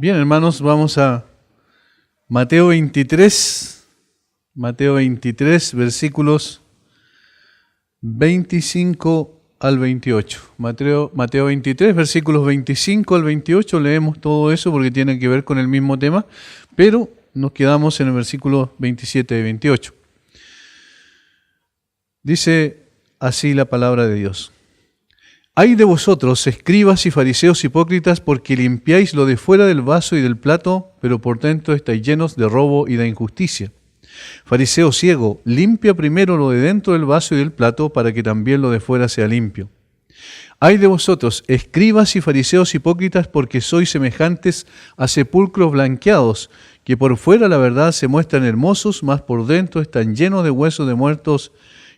Bien, hermanos, vamos a Mateo 23, versículos 25 al 28. Mateo 23, versículos 25 al 28, leemos todo eso porque tiene que ver con el mismo tema, pero nos quedamos en el versículo 27 y 28. Dice así la palabra de Dios. Ay de vosotros, escribas y fariseos hipócritas, porque limpiáis lo de fuera del vaso y del plato, pero por dentro estáis llenos de robo y de injusticia. Fariseo ciego, limpia primero lo de dentro del vaso y del plato, para que también lo de fuera sea limpio. Ay de vosotros, escribas y fariseos hipócritas, porque sois semejantes a sepulcros blanqueados, que por fuera la verdad se muestran hermosos, mas por dentro están llenos de huesos de muertos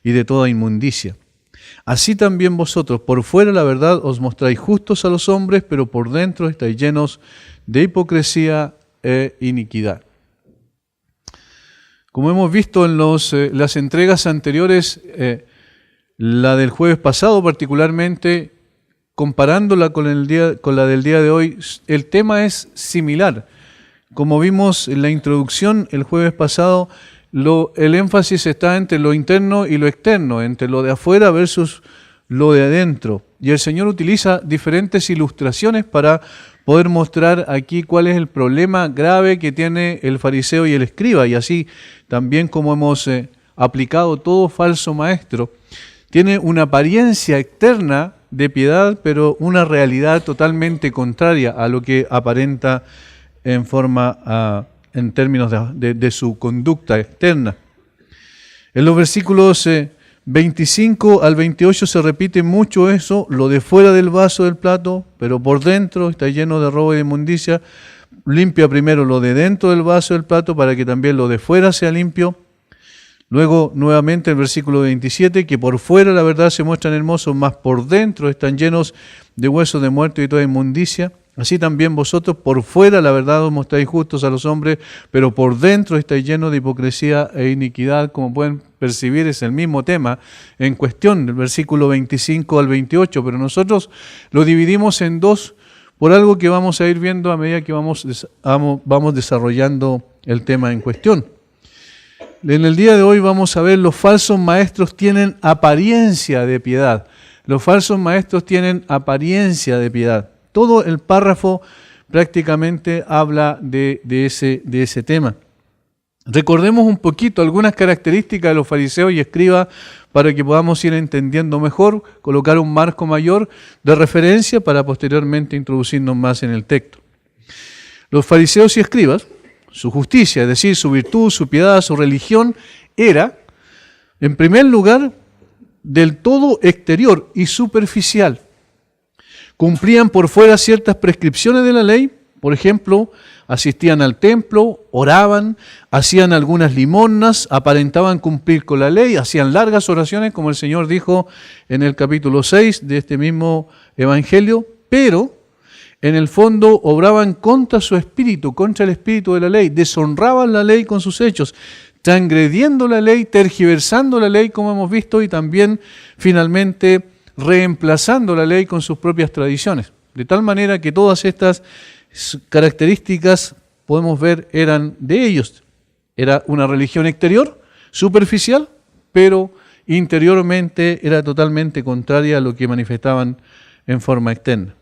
y de toda inmundicia. Así también vosotros, por fuera la verdad os mostráis justos a los hombres, pero por dentro estáis llenos de hipocresía e iniquidad. Como hemos visto en las entregas anteriores, la del jueves pasado particularmente, comparándola con la del día de hoy, el tema es similar. Como vimos en la introducción el jueves pasado, el énfasis está entre lo interno y lo externo, entre lo de afuera versus lo de adentro. Y el Señor utiliza diferentes ilustraciones para poder mostrar aquí cuál es el problema grave que tiene el fariseo y el escriba. Y así también como hemos aplicado todo falso maestro, tiene una apariencia externa de piedad, pero una realidad totalmente contraria a lo que aparenta en términos de su conducta externa. En los versículos 25 al 28 se repite mucho eso, lo de fuera del vaso del plato, pero por dentro está lleno de robo y de inmundicia. Limpia primero lo de dentro del vaso del plato para que también lo de fuera sea limpio. Luego, nuevamente, el versículo 27, que por fuera la verdad se muestran hermosos, mas por dentro están llenos de huesos de muerto y toda inmundicia. Así también vosotros, por fuera la verdad os mostráis justos a los hombres, pero por dentro estáis llenos de hipocresía e iniquidad. Como pueden percibir, es el mismo tema en cuestión, del versículo 25 al 28, pero nosotros lo dividimos en dos por algo que vamos a ir viendo a medida que vamos desarrollando el tema en cuestión. En el día de hoy vamos a ver los falsos maestros tienen apariencia de piedad. Los falsos maestros tienen apariencia de piedad. Todo el párrafo prácticamente habla de ese tema. Recordemos un poquito algunas características de los fariseos y escribas para que podamos ir entendiendo mejor, colocar un marco mayor de referencia para posteriormente introducirnos más en el texto. Los fariseos y escribas, su justicia, es decir, su virtud, su piedad, su religión, era, en primer lugar, del todo exterior y superficial. Cumplían por fuera ciertas prescripciones de la ley, por ejemplo, asistían al templo, oraban, hacían algunas limosnas, aparentaban cumplir con la ley, hacían largas oraciones, como el Señor dijo en el capítulo 6 de este mismo evangelio, pero en el fondo obraban contra su espíritu, contra el espíritu de la ley, deshonraban la ley con sus hechos, transgrediendo la ley, tergiversando la ley, como hemos visto, y también finalmente reemplazando la ley con sus propias tradiciones. De tal manera que todas estas características, podemos ver, eran de ellos. Era una religión exterior, superficial, pero interiormente era totalmente contraria a lo que manifestaban en forma externa.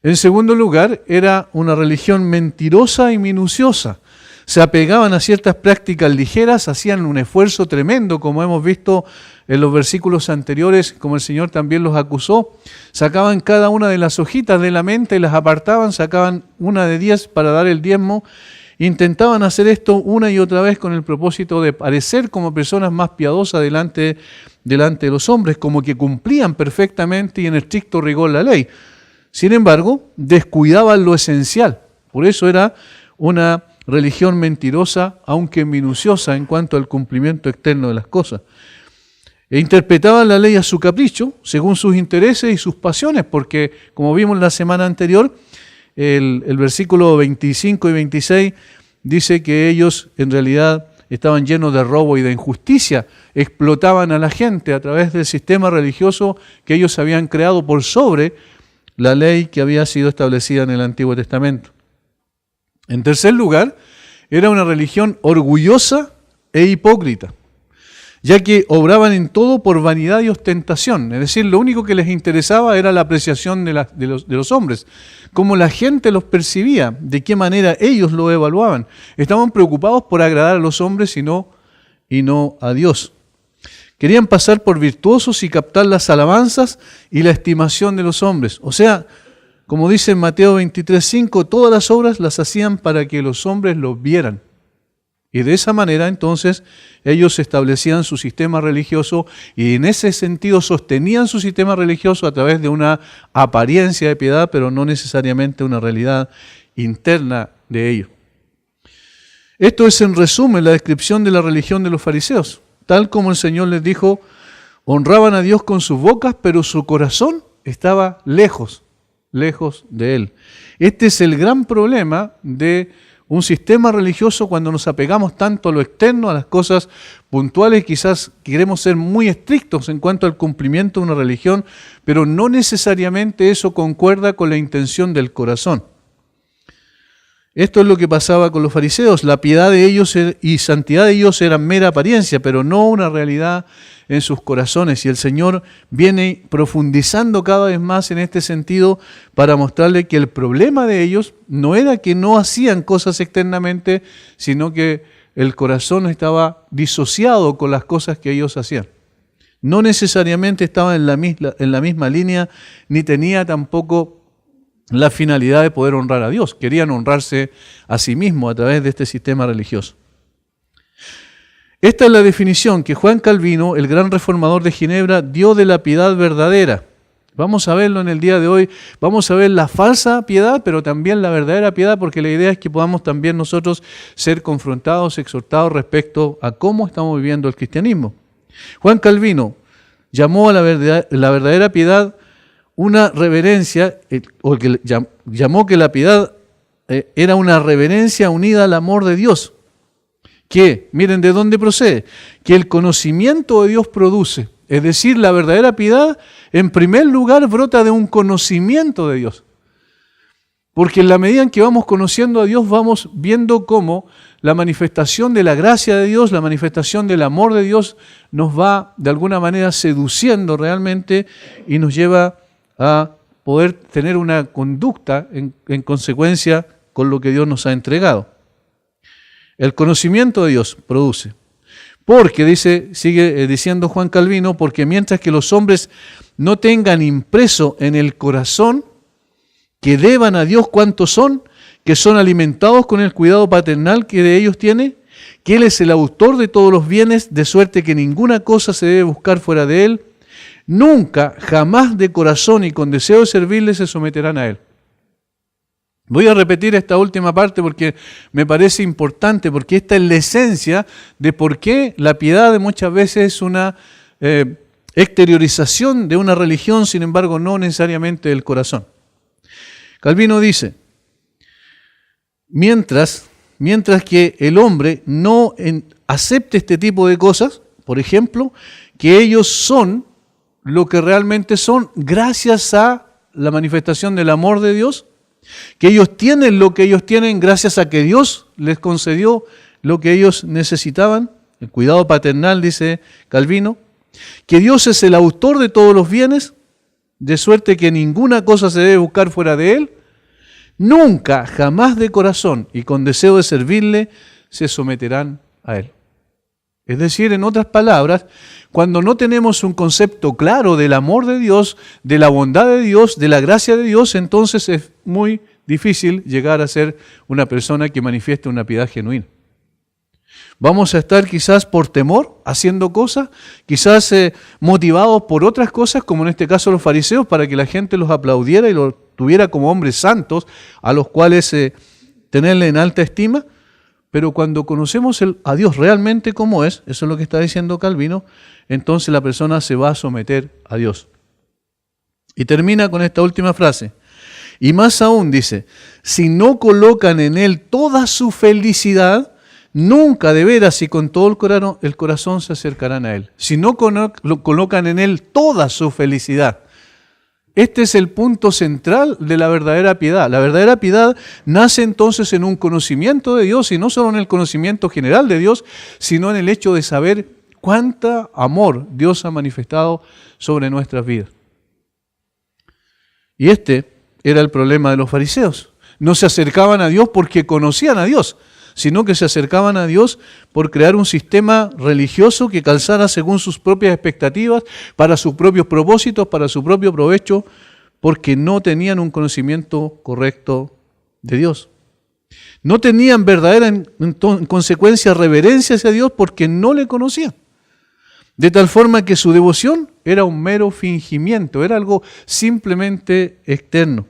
En segundo lugar, era una religión mentirosa y minuciosa. Se apegaban a ciertas prácticas ligeras, hacían un esfuerzo tremendo, como hemos visto en los versículos anteriores, como el Señor también los acusó. Sacaban cada una de las hojitas de la menta y las apartaban, sacaban una de 10 para dar el diezmo. Intentaban hacer esto una y otra vez con el propósito de parecer como personas más piadosas delante de los hombres, como que cumplían perfectamente y en estricto rigor la ley. Sin embargo, descuidaban lo esencial. Por eso era una religión mentirosa, aunque minuciosa en cuanto al cumplimiento externo de las cosas. E interpretaban la ley a su capricho, según sus intereses y sus pasiones, porque, como vimos la semana anterior, el versículo 25 y 26 dice que ellos en realidad estaban llenos de robo y de injusticia, explotaban a la gente a través del sistema religioso que ellos habían creado por sobre la ley que había sido establecida en el Antiguo Testamento. En tercer lugar, era una religión orgullosa e hipócrita, ya que obraban en todo por vanidad y ostentación. Es decir, lo único que les interesaba era la apreciación de los hombres, cómo la gente los percibía, de qué manera ellos lo evaluaban. Estaban preocupados por agradar a los hombres y no a Dios. Querían pasar por virtuosos y captar las alabanzas y la estimación de los hombres. O sea, como dice en Mateo 23:5, todas las obras las hacían para que los hombres los vieran. Y de esa manera, entonces, ellos establecían su sistema religioso y en ese sentido sostenían su sistema religioso a través de una apariencia de piedad, pero no necesariamente una realidad interna de ello. Esto es, en resumen, la descripción de la religión de los fariseos. Tal como el Señor les dijo, honraban a Dios con sus bocas, pero su corazón estaba lejos de Él. Este es el gran problema de un sistema religioso cuando nos apegamos tanto a lo externo, a las cosas puntuales. Quizás queremos ser muy estrictos en cuanto al cumplimiento de una religión, pero no necesariamente eso concuerda con la intención del corazón. Esto es lo que pasaba con los fariseos. La piedad de ellos y santidad de ellos eran mera apariencia, pero no una realidad en sus corazones. Y el Señor viene profundizando cada vez más en este sentido para mostrarle que el problema de ellos no era que no hacían cosas externamente, sino que el corazón estaba disociado con las cosas que ellos hacían. No necesariamente estaba en la misma línea, ni tenía tampoco la finalidad de poder honrar a Dios. Querían honrarse a sí mismos a través de este sistema religioso. Esta es la definición que Juan Calvino, el gran reformador de Ginebra, dio de la piedad verdadera. Vamos a verlo en el día de hoy. Vamos a ver la falsa piedad, pero también la verdadera piedad, porque la idea es que podamos también nosotros ser confrontados, exhortados respecto a cómo estamos viviendo el cristianismo. Juan Calvino llamó a la verdadera piedad una reverencia, o que llamó que la piedad era una reverencia unida al amor de Dios, que, miren de dónde procede, que el conocimiento de Dios produce. Es decir, la verdadera piedad, en primer lugar, brota de un conocimiento de Dios. Porque en la medida en que vamos conociendo a Dios, vamos viendo cómo la manifestación de la gracia de Dios, la manifestación del amor de Dios, nos va de alguna manera seduciendo realmente y nos lleva a poder tener una conducta en consecuencia con lo que Dios nos ha entregado. El conocimiento de Dios produce. Porque, sigue diciendo Juan Calvino, porque mientras que los hombres no tengan impreso en el corazón que deban a Dios cuantos son, que son alimentados con el cuidado paternal que de ellos tiene, que Él es el autor de todos los bienes, de suerte que ninguna cosa se debe buscar fuera de Él, nunca, jamás de corazón y con deseo de servirle se someterán a Él. Voy a repetir esta última parte porque me parece importante, porque esta es la esencia de por qué la piedad muchas veces es una exteriorización de una religión, sin embargo no necesariamente del corazón. Calvino dice, mientras que el hombre no acepte este tipo de cosas, por ejemplo, que ellos son lo que realmente son gracias a la manifestación del amor de Dios, que ellos tienen lo que ellos tienen gracias a que Dios les concedió lo que ellos necesitaban, el cuidado paternal, dice Calvino, que Dios es el autor de todos los bienes, de suerte que ninguna cosa se debe buscar fuera de Él, nunca, jamás de corazón y con deseo de servirle, se someterán a Él. Es decir, en otras palabras, cuando no tenemos un concepto claro del amor de Dios, de la bondad de Dios, de la gracia de Dios, entonces es muy difícil llegar a ser una persona que manifieste una piedad genuina. Vamos a estar quizás por temor haciendo cosas, quizás motivados por otras cosas, como en este caso los fariseos, para que la gente los aplaudiera y los tuviera como hombres santos, a los cuales tenerle en alta estima. Pero cuando conocemos a Dios realmente como es, eso es lo que está diciendo Calvino, entonces la persona se va a someter a Dios. Y termina con esta última frase. Y más aún dice, si no colocan en Él toda su felicidad, nunca de veras y con todo el corazón se acercarán a Él. Si no colocan en Él toda su felicidad, Este es el punto central de la verdadera piedad. La verdadera piedad nace entonces en un conocimiento de Dios, y no solo en el conocimiento general de Dios, sino en el hecho de saber cuánta amor Dios ha manifestado sobre nuestras vidas. Y este era el problema de los fariseos. No se acercaban a Dios porque conocían a Dios, sino que se acercaban a Dios por crear un sistema religioso que calzara según sus propias expectativas, para sus propios propósitos, para su propio provecho, porque no tenían un conocimiento correcto de Dios. No tenían verdadera, en consecuencia, reverencia hacia Dios porque no le conocían. De tal forma que su devoción era un mero fingimiento, era algo simplemente externo.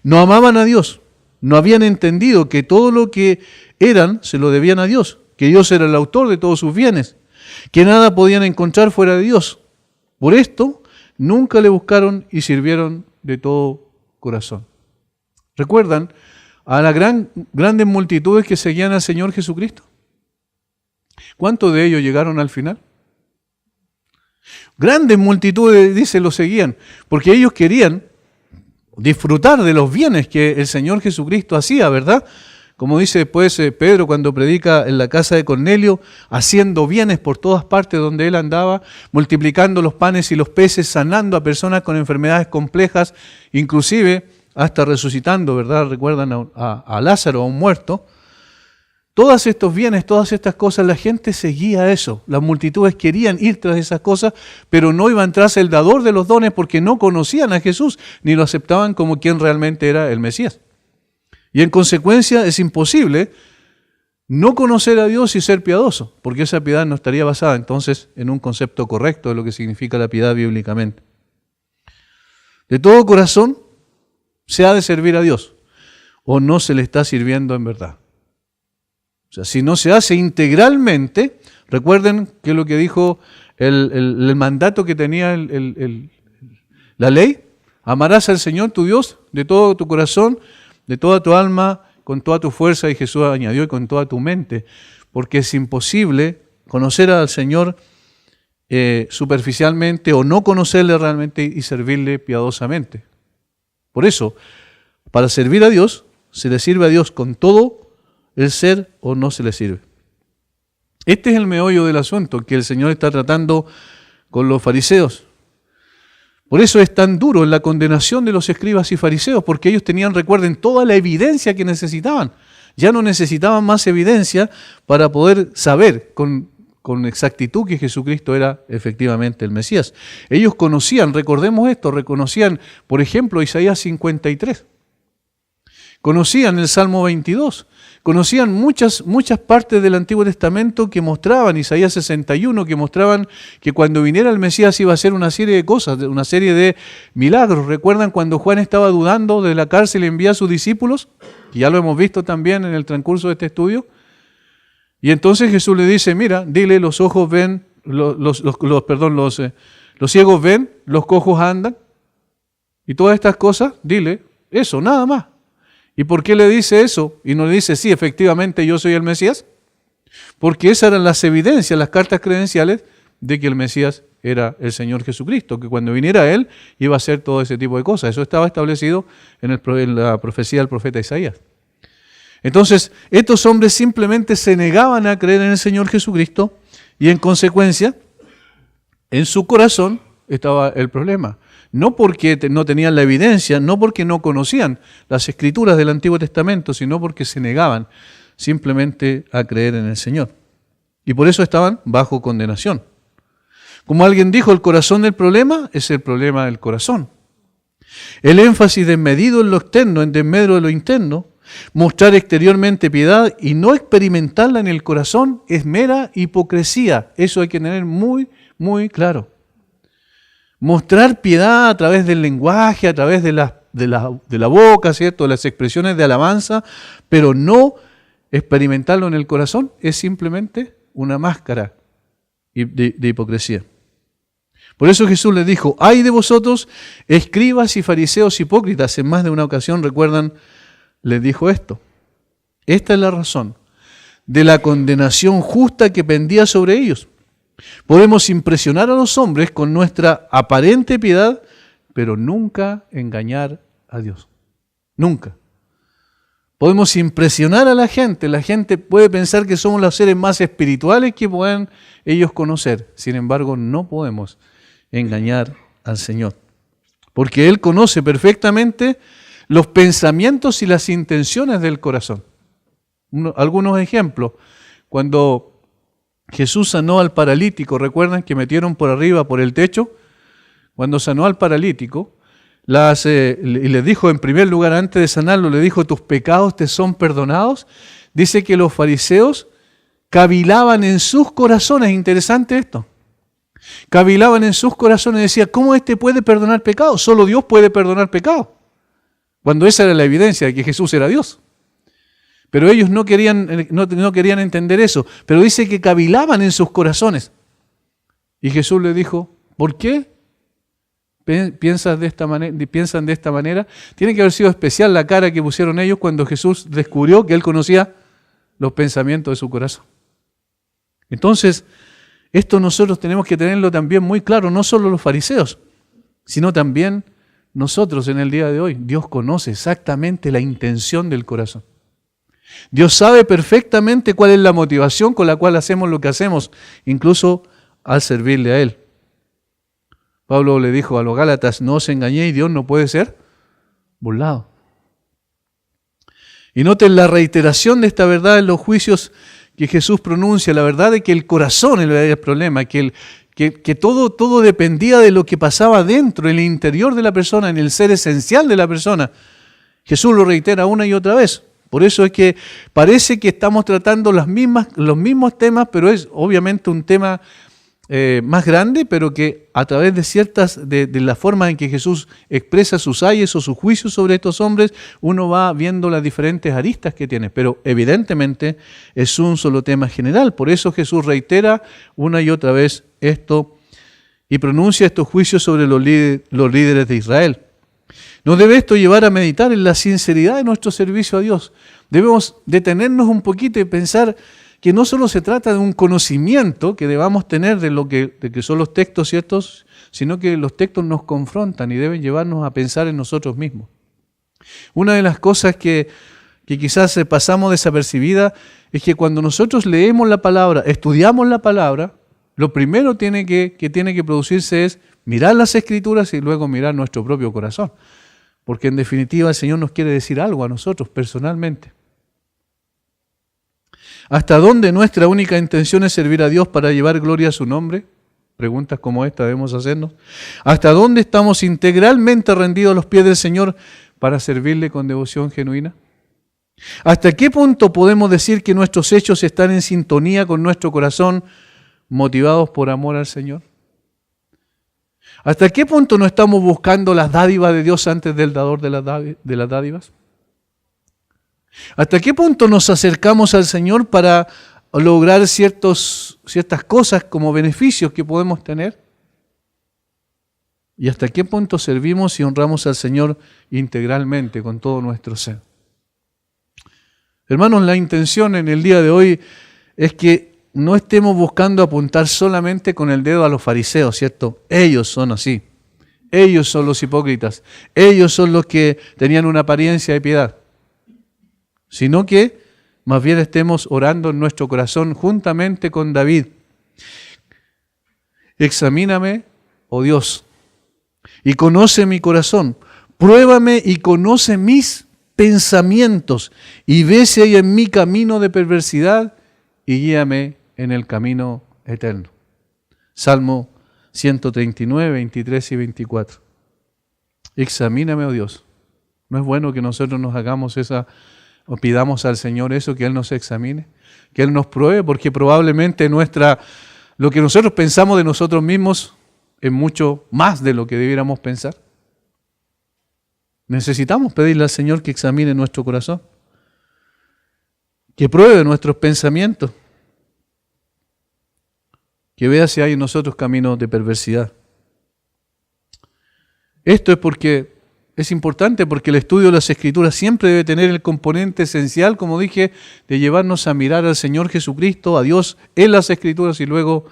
No amaban a Dios, no habían entendido que todo lo que eran se lo debían a Dios, que Dios era el autor de todos sus bienes, que nada podían encontrar fuera de Dios. Por esto, nunca le buscaron y sirvieron de todo corazón. ¿Recuerdan a las grandes multitudes que seguían al Señor Jesucristo? ¿Cuántos de ellos llegaron al final? Grandes multitudes, dice, lo seguían, porque ellos querían disfrutar de los bienes que el Señor Jesucristo hacía, ¿verdad? Como dice después Pedro cuando predica en la casa de Cornelio, haciendo bienes por todas partes donde él andaba, multiplicando los panes y los peces, sanando a personas con enfermedades complejas, inclusive hasta resucitando, ¿verdad? Recuerdan a Lázaro, a un muerto. Todos estos bienes, todas estas cosas, la gente seguía eso. Las multitudes querían ir tras esas cosas, pero no iban tras el dador de los dones porque no conocían a Jesús, ni lo aceptaban como quien realmente era el Mesías. Y en consecuencia es imposible no conocer a Dios y ser piadoso, porque esa piedad no estaría basada entonces en un concepto correcto de lo que significa la piedad bíblicamente. De todo corazón se ha de servir a Dios, o no se le está sirviendo en verdad. O sea, si no se hace integralmente, recuerden que es lo que dijo el mandato que tenía la ley: amarás al Señor tu Dios de todo tu corazón, de toda tu alma, con toda tu fuerza, y Jesús añadió, y con toda tu mente, porque es imposible conocer al Señor superficialmente o no conocerle realmente y servirle piadosamente. Por eso, para servir a Dios, se le sirve a Dios con todo el ser o no se le sirve. Este es el meollo del asunto que el Señor está tratando con los fariseos. Por eso es tan duro en la condenación de los escribas y fariseos, porque ellos tenían, recuerden, toda la evidencia que necesitaban. Ya no necesitaban más evidencia para poder saber con exactitud que Jesucristo era efectivamente el Mesías. Ellos conocían, recordemos esto, reconocían, por ejemplo, Isaías 53. Conocían el Salmo 22, conocían muchas partes del Antiguo Testamento que mostraban, Isaías 61, que mostraban que cuando viniera el Mesías iba a hacer una serie de cosas, una serie de milagros. ¿Recuerdan cuando Juan estaba dudando de la cárcel y envía a sus discípulos? Y ya lo hemos visto también en el transcurso de este estudio. Y entonces Jesús le dice, mira, dile, los ojos ven, los ciegos ven, los cojos andan, y todas estas cosas, dile eso, nada más. ¿Y por qué le dice eso? Y no le dice, sí, efectivamente yo soy el Mesías. Porque esas eran las evidencias, las cartas credenciales de que el Mesías era el Señor Jesucristo, que cuando viniera Él iba a hacer todo ese tipo de cosas. Eso estaba establecido en la profecía del profeta Isaías. Entonces, estos hombres simplemente se negaban a creer en el Señor Jesucristo y en consecuencia, en su corazón estaba el problema. No porque no tenían la evidencia, no porque no conocían las escrituras del Antiguo Testamento, sino porque se negaban simplemente a creer en el Señor. Y por eso estaban bajo condenación. Como alguien dijo, el corazón del problema es el problema del corazón. El énfasis desmedido en lo externo, en desmedro de lo interno, mostrar exteriormente piedad y no experimentarla en el corazón es mera hipocresía. Eso hay que tener muy, muy claro. Mostrar piedad a través del lenguaje, a través de la boca, ¿cierto? De las expresiones de alabanza, pero no experimentarlo en el corazón, es simplemente una máscara de hipocresía. Por eso Jesús les dijo, ¡ay de vosotros, escribas y fariseos hipócritas! En más de una ocasión, recuerdan, les dijo esto. Esta es la razón de la condenación justa que pendía sobre ellos. Podemos impresionar a los hombres con nuestra aparente piedad, pero nunca engañar a Dios. Nunca. Podemos impresionar a la gente puede pensar que somos los seres más espirituales que puedan ellos conocer. Sin embargo, no podemos engañar al Señor, porque Él conoce perfectamente los pensamientos y las intenciones del corazón. Algunos ejemplos. Cuando Jesús sanó al paralítico, ¿recuerdan que metieron por arriba, por el techo? Cuando sanó al paralítico, y le dijo en primer lugar, antes de sanarlo, le dijo, tus pecados te son perdonados. Dice que los fariseos cavilaban en sus corazones, interesante esto, cavilaban en sus corazones, decían, ¿cómo este puede perdonar pecados? Solo Dios puede perdonar pecados, cuando esa era la evidencia de que Jesús era Dios. Pero ellos no querían entender eso, pero dice que cavilaban en sus corazones. Y Jesús le dijo, ¿por qué piensan de esta manera? Tiene que haber sido especial la cara que pusieron ellos cuando Jesús descubrió que Él conocía los pensamientos de su corazón. Entonces, esto nosotros tenemos que tenerlo también muy claro, no solo los fariseos, sino también nosotros en el día de hoy. Dios conoce exactamente la intención del corazón. Dios sabe perfectamente cuál es la motivación con la cual hacemos lo que hacemos, incluso al servirle a Él. Pablo le dijo a los Gálatas, no os engañéis, Dios no puede ser burlado. Y noten la reiteración de esta verdad en los juicios que Jesús pronuncia, la verdad de que el corazón era el problema, que todo dependía de lo que pasaba dentro, en el interior de la persona, en el ser esencial de la persona. Jesús lo reitera una y otra vez. Por eso es que parece que estamos tratando los mismos temas, pero es obviamente un tema más grande, pero que a través de la forma en que Jesús expresa sus ayes o sus juicios sobre estos hombres, uno va viendo las diferentes aristas que tiene. Pero evidentemente es un solo tema general. Por eso Jesús reitera una y otra vez esto y pronuncia estos juicios sobre los líderes de Israel. Nos debe esto llevar a meditar en la sinceridad de nuestro servicio a Dios. Debemos detenernos un poquito y pensar que no solo se trata de un conocimiento que debamos tener de que son los textos ciertos, sino que los textos nos confrontan y deben llevarnos a pensar en nosotros mismos. Una de las cosas que quizás pasamos desapercibida es que cuando nosotros leemos la palabra, estudiamos la palabra, lo primero que tiene que producirse es mirar las Escrituras y luego mirar nuestro propio corazón. Porque en definitiva el Señor nos quiere decir algo a nosotros personalmente. ¿Hasta dónde nuestra única intención es servir a Dios para llevar gloria a su nombre? Preguntas como esta debemos hacernos. ¿Hasta dónde estamos integralmente rendidos a los pies del Señor para servirle con devoción genuina? ¿Hasta qué punto podemos decir que nuestros hechos están en sintonía con nuestro corazón, motivados por amor al Señor? ¿Hasta qué punto no estamos buscando las dádivas de Dios antes del dador de las dádivas? ¿Hasta qué punto nos acercamos al Señor para lograr ciertas cosas como beneficios que podemos tener? ¿Y hasta qué punto servimos y honramos al Señor integralmente con todo nuestro ser? Hermanos, la intención en el día de hoy es que no estemos buscando apuntar solamente con el dedo a los fariseos, ¿cierto? Ellos son así. Ellos son los hipócritas. Ellos son los que tenían una apariencia de piedad. Sino que más bien estemos orando en nuestro corazón juntamente con David. Examíname, oh Dios, y conoce mi corazón. Pruébame y conoce mis pensamientos y ve si hay en mí camino de perversidad y guíame en el camino eterno. Salmo 139, 23 y 24. Examíname, oh Dios. No es bueno que nosotros nos hagamos o pidamos al Señor eso, que Él nos examine, que Él nos pruebe, porque probablemente lo que nosotros pensamos de nosotros mismos es mucho más de lo que debiéramos pensar. Necesitamos pedirle al Señor que examine nuestro corazón, que pruebe nuestros pensamientos, que vea si hay en nosotros caminos de perversidad. Esto es importante porque el estudio de las Escrituras siempre debe tener el componente esencial, como dije, de llevarnos a mirar al Señor Jesucristo, a Dios en las Escrituras y luego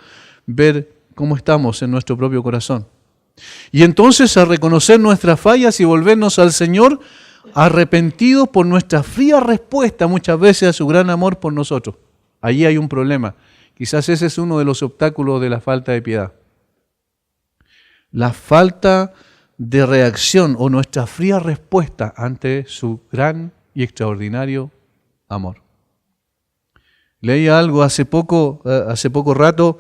ver cómo estamos en nuestro propio corazón. Y entonces a reconocer nuestras fallas y volvernos al Señor arrepentidos por nuestra fría respuesta muchas veces a su gran amor por nosotros. Allí hay un problema. Quizás ese es uno de los obstáculos de la falta de piedad. La falta de reacción o nuestra fría respuesta ante su gran y extraordinario amor. Leí algo hace poco rato,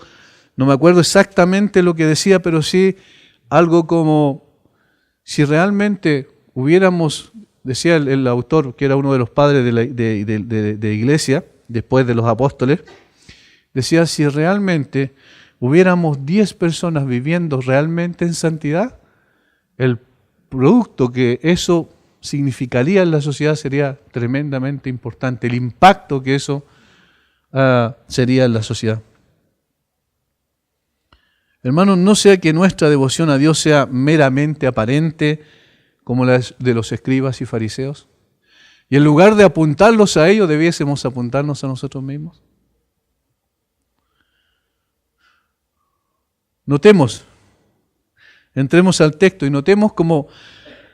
no me acuerdo exactamente lo que decía, pero sí algo como si realmente hubiéramos, decía el autor, que era uno de los padres de iglesia, después de los apóstoles, decía, si realmente hubiéramos 10 personas viviendo realmente en santidad, el producto que eso significaría en la sociedad sería tremendamente importante, el impacto que eso sería en la sociedad. Hermanos, no sea que nuestra devoción a Dios sea meramente aparente, como la de los escribas y fariseos, y en lugar de apuntarlos a ellos, debiésemos apuntarnos a nosotros mismos. Notemos, entremos al texto y notemos como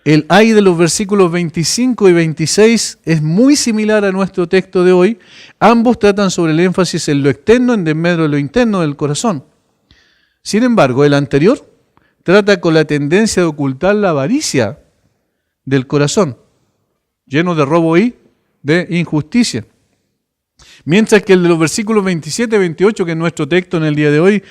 el ay de los versículos 25 y 26 es muy similar a nuestro texto de hoy. Ambos tratan sobre el énfasis en lo externo en desmedro de lo interno del corazón. Sin embargo, el anterior trata con la tendencia de ocultar la avaricia del corazón, lleno de robo y de injusticia. Mientras que el de los versículos 27 y 28, que es nuestro texto en el día de hoy,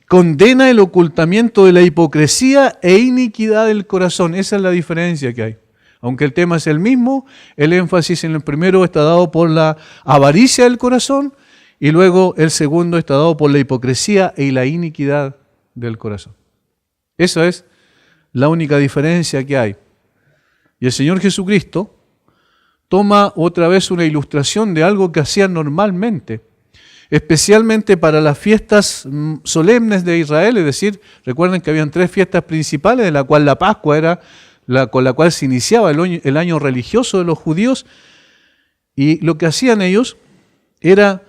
condena el ocultamiento de la hipocresía e iniquidad del corazón. Esa es la diferencia que hay. Aunque el tema es el mismo, el énfasis en el primero está dado por la avaricia del corazón y luego el segundo está dado por la hipocresía y la iniquidad del corazón. Esa es la única diferencia que hay. Y el Señor Jesucristo toma otra vez una ilustración de algo que hacían normalmente, especialmente para las fiestas solemnes de Israel, es decir, recuerden que habían 3 fiestas principales, de la cual la Pascua era con la cual se iniciaba el año religioso de los judíos, y lo que hacían ellos era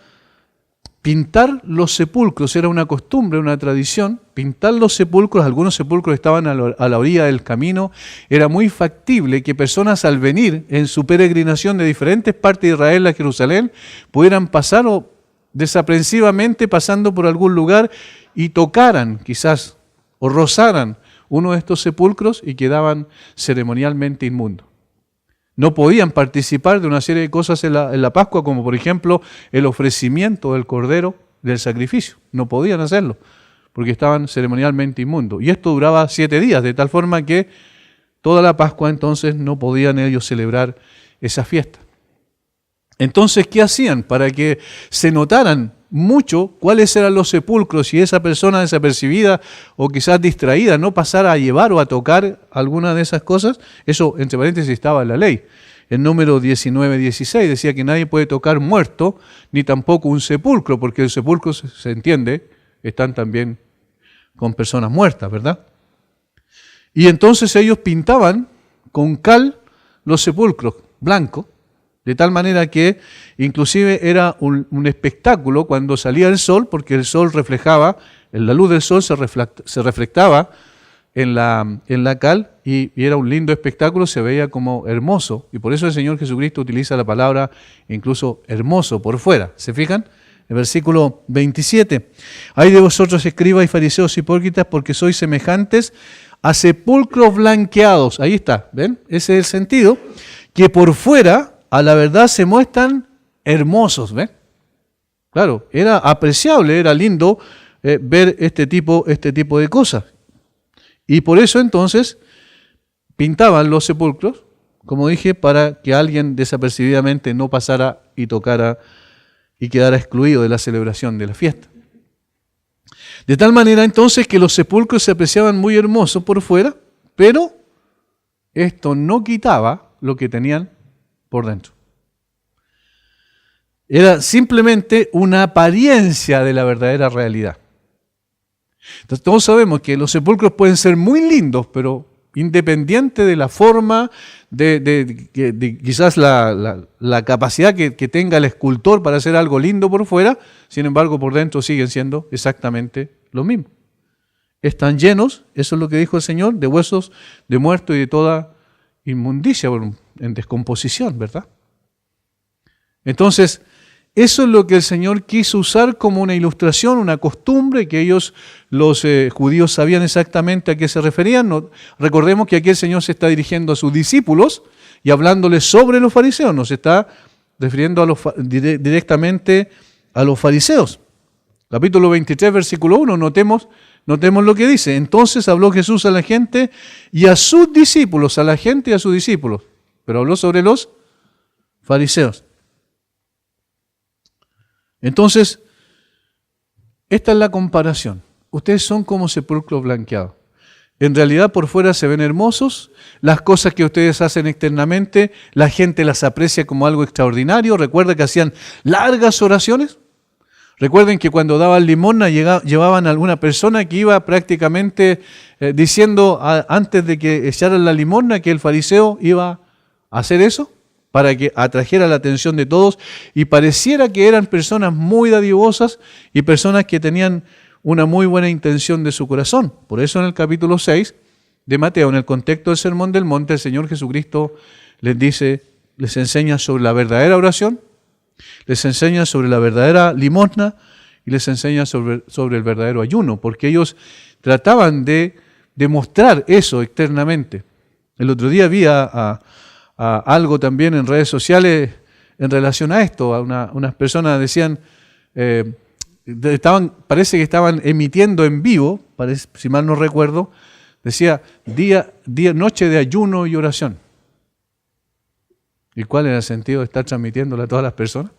pintar los sepulcros, era una costumbre, una tradición, pintar los sepulcros, algunos sepulcros estaban a la orilla del camino, era muy factible que personas al venir en su peregrinación de diferentes partes de Israel a Jerusalén, pudieran pasar desaprensivamente pasando por algún lugar y tocaran quizás o rozaran uno de estos sepulcros y quedaban ceremonialmente inmundos. No podían participar de una serie de cosas en la Pascua, como por ejemplo el ofrecimiento del cordero del sacrificio. No podían hacerlo, porque estaban ceremonialmente inmundos. Y esto duraba 7 días, de tal forma que toda la Pascua entonces no podían ellos celebrar esa fiesta. Entonces, ¿qué hacían? Para que se notaran mucho cuáles eran los sepulcros y esa persona desapercibida o quizás distraída no pasara a llevar o a tocar alguna de esas cosas. Eso, entre paréntesis, estaba en la ley. El número 19:16 decía que nadie puede tocar muerto ni tampoco un sepulcro, porque el sepulcro, se entiende, están también con personas muertas, ¿verdad? Y entonces ellos pintaban con cal los sepulcros blancos, de tal manera que inclusive era un espectáculo cuando salía el sol, porque el sol reflejaba, la luz del sol se reflectaba en la cal y era un lindo espectáculo, se veía como hermoso. Y por eso el Señor Jesucristo utiliza la palabra incluso hermoso por fuera. ¿Se fijan? El versículo 27. Ay de vosotros, escribas y fariseos hipócritas, porque sois semejantes a sepulcros blanqueados. Ahí está, ¿ven? Ese es el sentido. Que por fuera a la verdad se muestran hermosos, ¿ven? Claro, era apreciable, era lindo ver este tipo de cosas. Y por eso entonces pintaban los sepulcros, como dije, para que alguien desapercibidamente no pasara y tocara y quedara excluido de la celebración de la fiesta. De tal manera entonces que los sepulcros se apreciaban muy hermosos por fuera, pero esto no quitaba lo que tenían por dentro. Era simplemente una apariencia de la verdadera realidad. Entonces todos sabemos que los sepulcros pueden ser muy lindos, pero independiente de la forma, de quizás la capacidad que tenga el escultor para hacer algo lindo por fuera, sin embargo por dentro siguen siendo exactamente lo mismo. están llenos, eso es lo que dijo el Señor, de huesos de muerto y de toda inmundicia, bueno, en descomposición, ¿verdad? Entonces, eso es lo que el Señor quiso usar como una ilustración, una costumbre, que ellos, los judíos, sabían exactamente a qué se referían. No, recordemos que aquí el Señor se está dirigiendo a sus discípulos y hablándoles sobre los fariseos, no se está refiriendo directamente a los fariseos. Capítulo 23, versículo 1, notemos lo que dice. Entonces habló Jesús a la gente y a sus discípulos, a la gente y a sus discípulos, pero habló sobre los fariseos. Entonces, esta es la comparación. Ustedes son como sepulcros blanqueados. En realidad por fuera se ven hermosos, las cosas que ustedes hacen externamente, la gente las aprecia como algo extraordinario. Recuerda que hacían largas oraciones. Recuerden que cuando daban limosna llevaban a alguna persona que iba prácticamente diciendo antes de que echaran la limosna que el fariseo iba a hacer eso para que atrajera la atención de todos y pareciera que eran personas muy dadivosas y personas que tenían una muy buena intención de su corazón. Por eso en el capítulo 6 de Mateo, en el contexto del Sermón del Monte, el Señor Jesucristo les enseña sobre la verdadera oración, les enseña sobre la verdadera limosna y les enseña sobre el verdadero ayuno, porque ellos trataban de demostrar eso externamente. El otro día vi a algo también en redes sociales en relación a esto. Unas personas decían, parece que estaban emitiendo en vivo, si mal no recuerdo, decía noche de ayuno y oración. ¿Y cuál era el sentido de estar transmitiéndolo a todas las personas?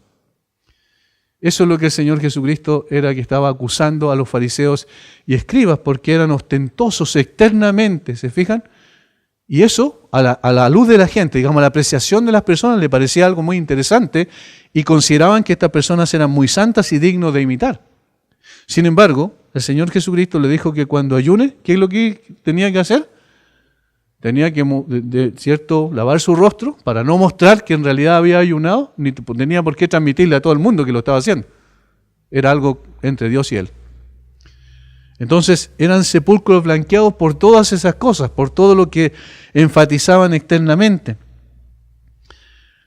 Eso es lo que el Señor Jesucristo era que estaba acusando a los fariseos y escribas, porque eran ostentosos externamente, ¿se fijan? Y eso, a la luz de la gente, digamos, a la apreciación de las personas, le parecía algo muy interesante y consideraban que estas personas eran muy santas y dignos de imitar. Sin embargo, el Señor Jesucristo le dijo que cuando ayune, ¿qué es lo que tenía que hacer? Tenía que, lavar su rostro para no mostrar que en realidad había ayunado, ni tenía por qué transmitirle a todo el mundo que lo estaba haciendo. Era algo entre Dios y él. Entonces eran sepulcros blanqueados por todas esas cosas, por todo lo que enfatizaban externamente.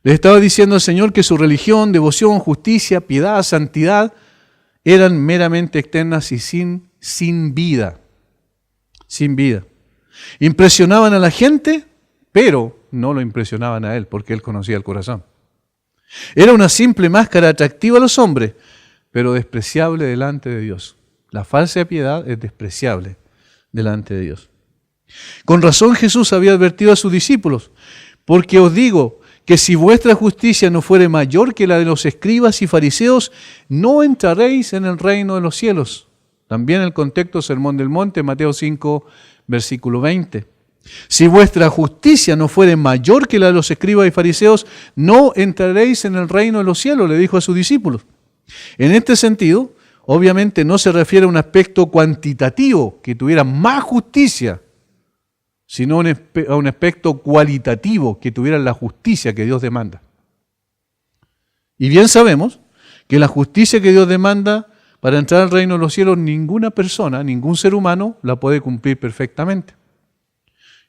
Les estaba diciendo el Señor que su religión, devoción, justicia, piedad, santidad eran meramente externas y sin vida. Sin vida. Impresionaban a la gente, pero no lo impresionaban a él, porque él conocía el corazón. Era una simple máscara atractiva a los hombres, pero despreciable delante de Dios. La falsa piedad es despreciable delante de Dios. Con razón Jesús había advertido a sus discípulos, porque os digo que si vuestra justicia no fuere mayor que la de los escribas y fariseos, no entraréis en el reino de los cielos. También el contexto Sermón del Monte, Mateo 5, versículo 20. Si vuestra justicia no fuere mayor que la de los escribas y fariseos, no entraréis en el reino de los cielos, le dijo a sus discípulos. En este sentido, obviamente no se refiere a un aspecto cuantitativo, que tuviera más justicia, sino a un aspecto cualitativo, que tuviera la justicia que Dios demanda. Y bien sabemos que la justicia que Dios demanda para entrar al reino de los cielos, ninguna persona, ningún ser humano la puede cumplir perfectamente.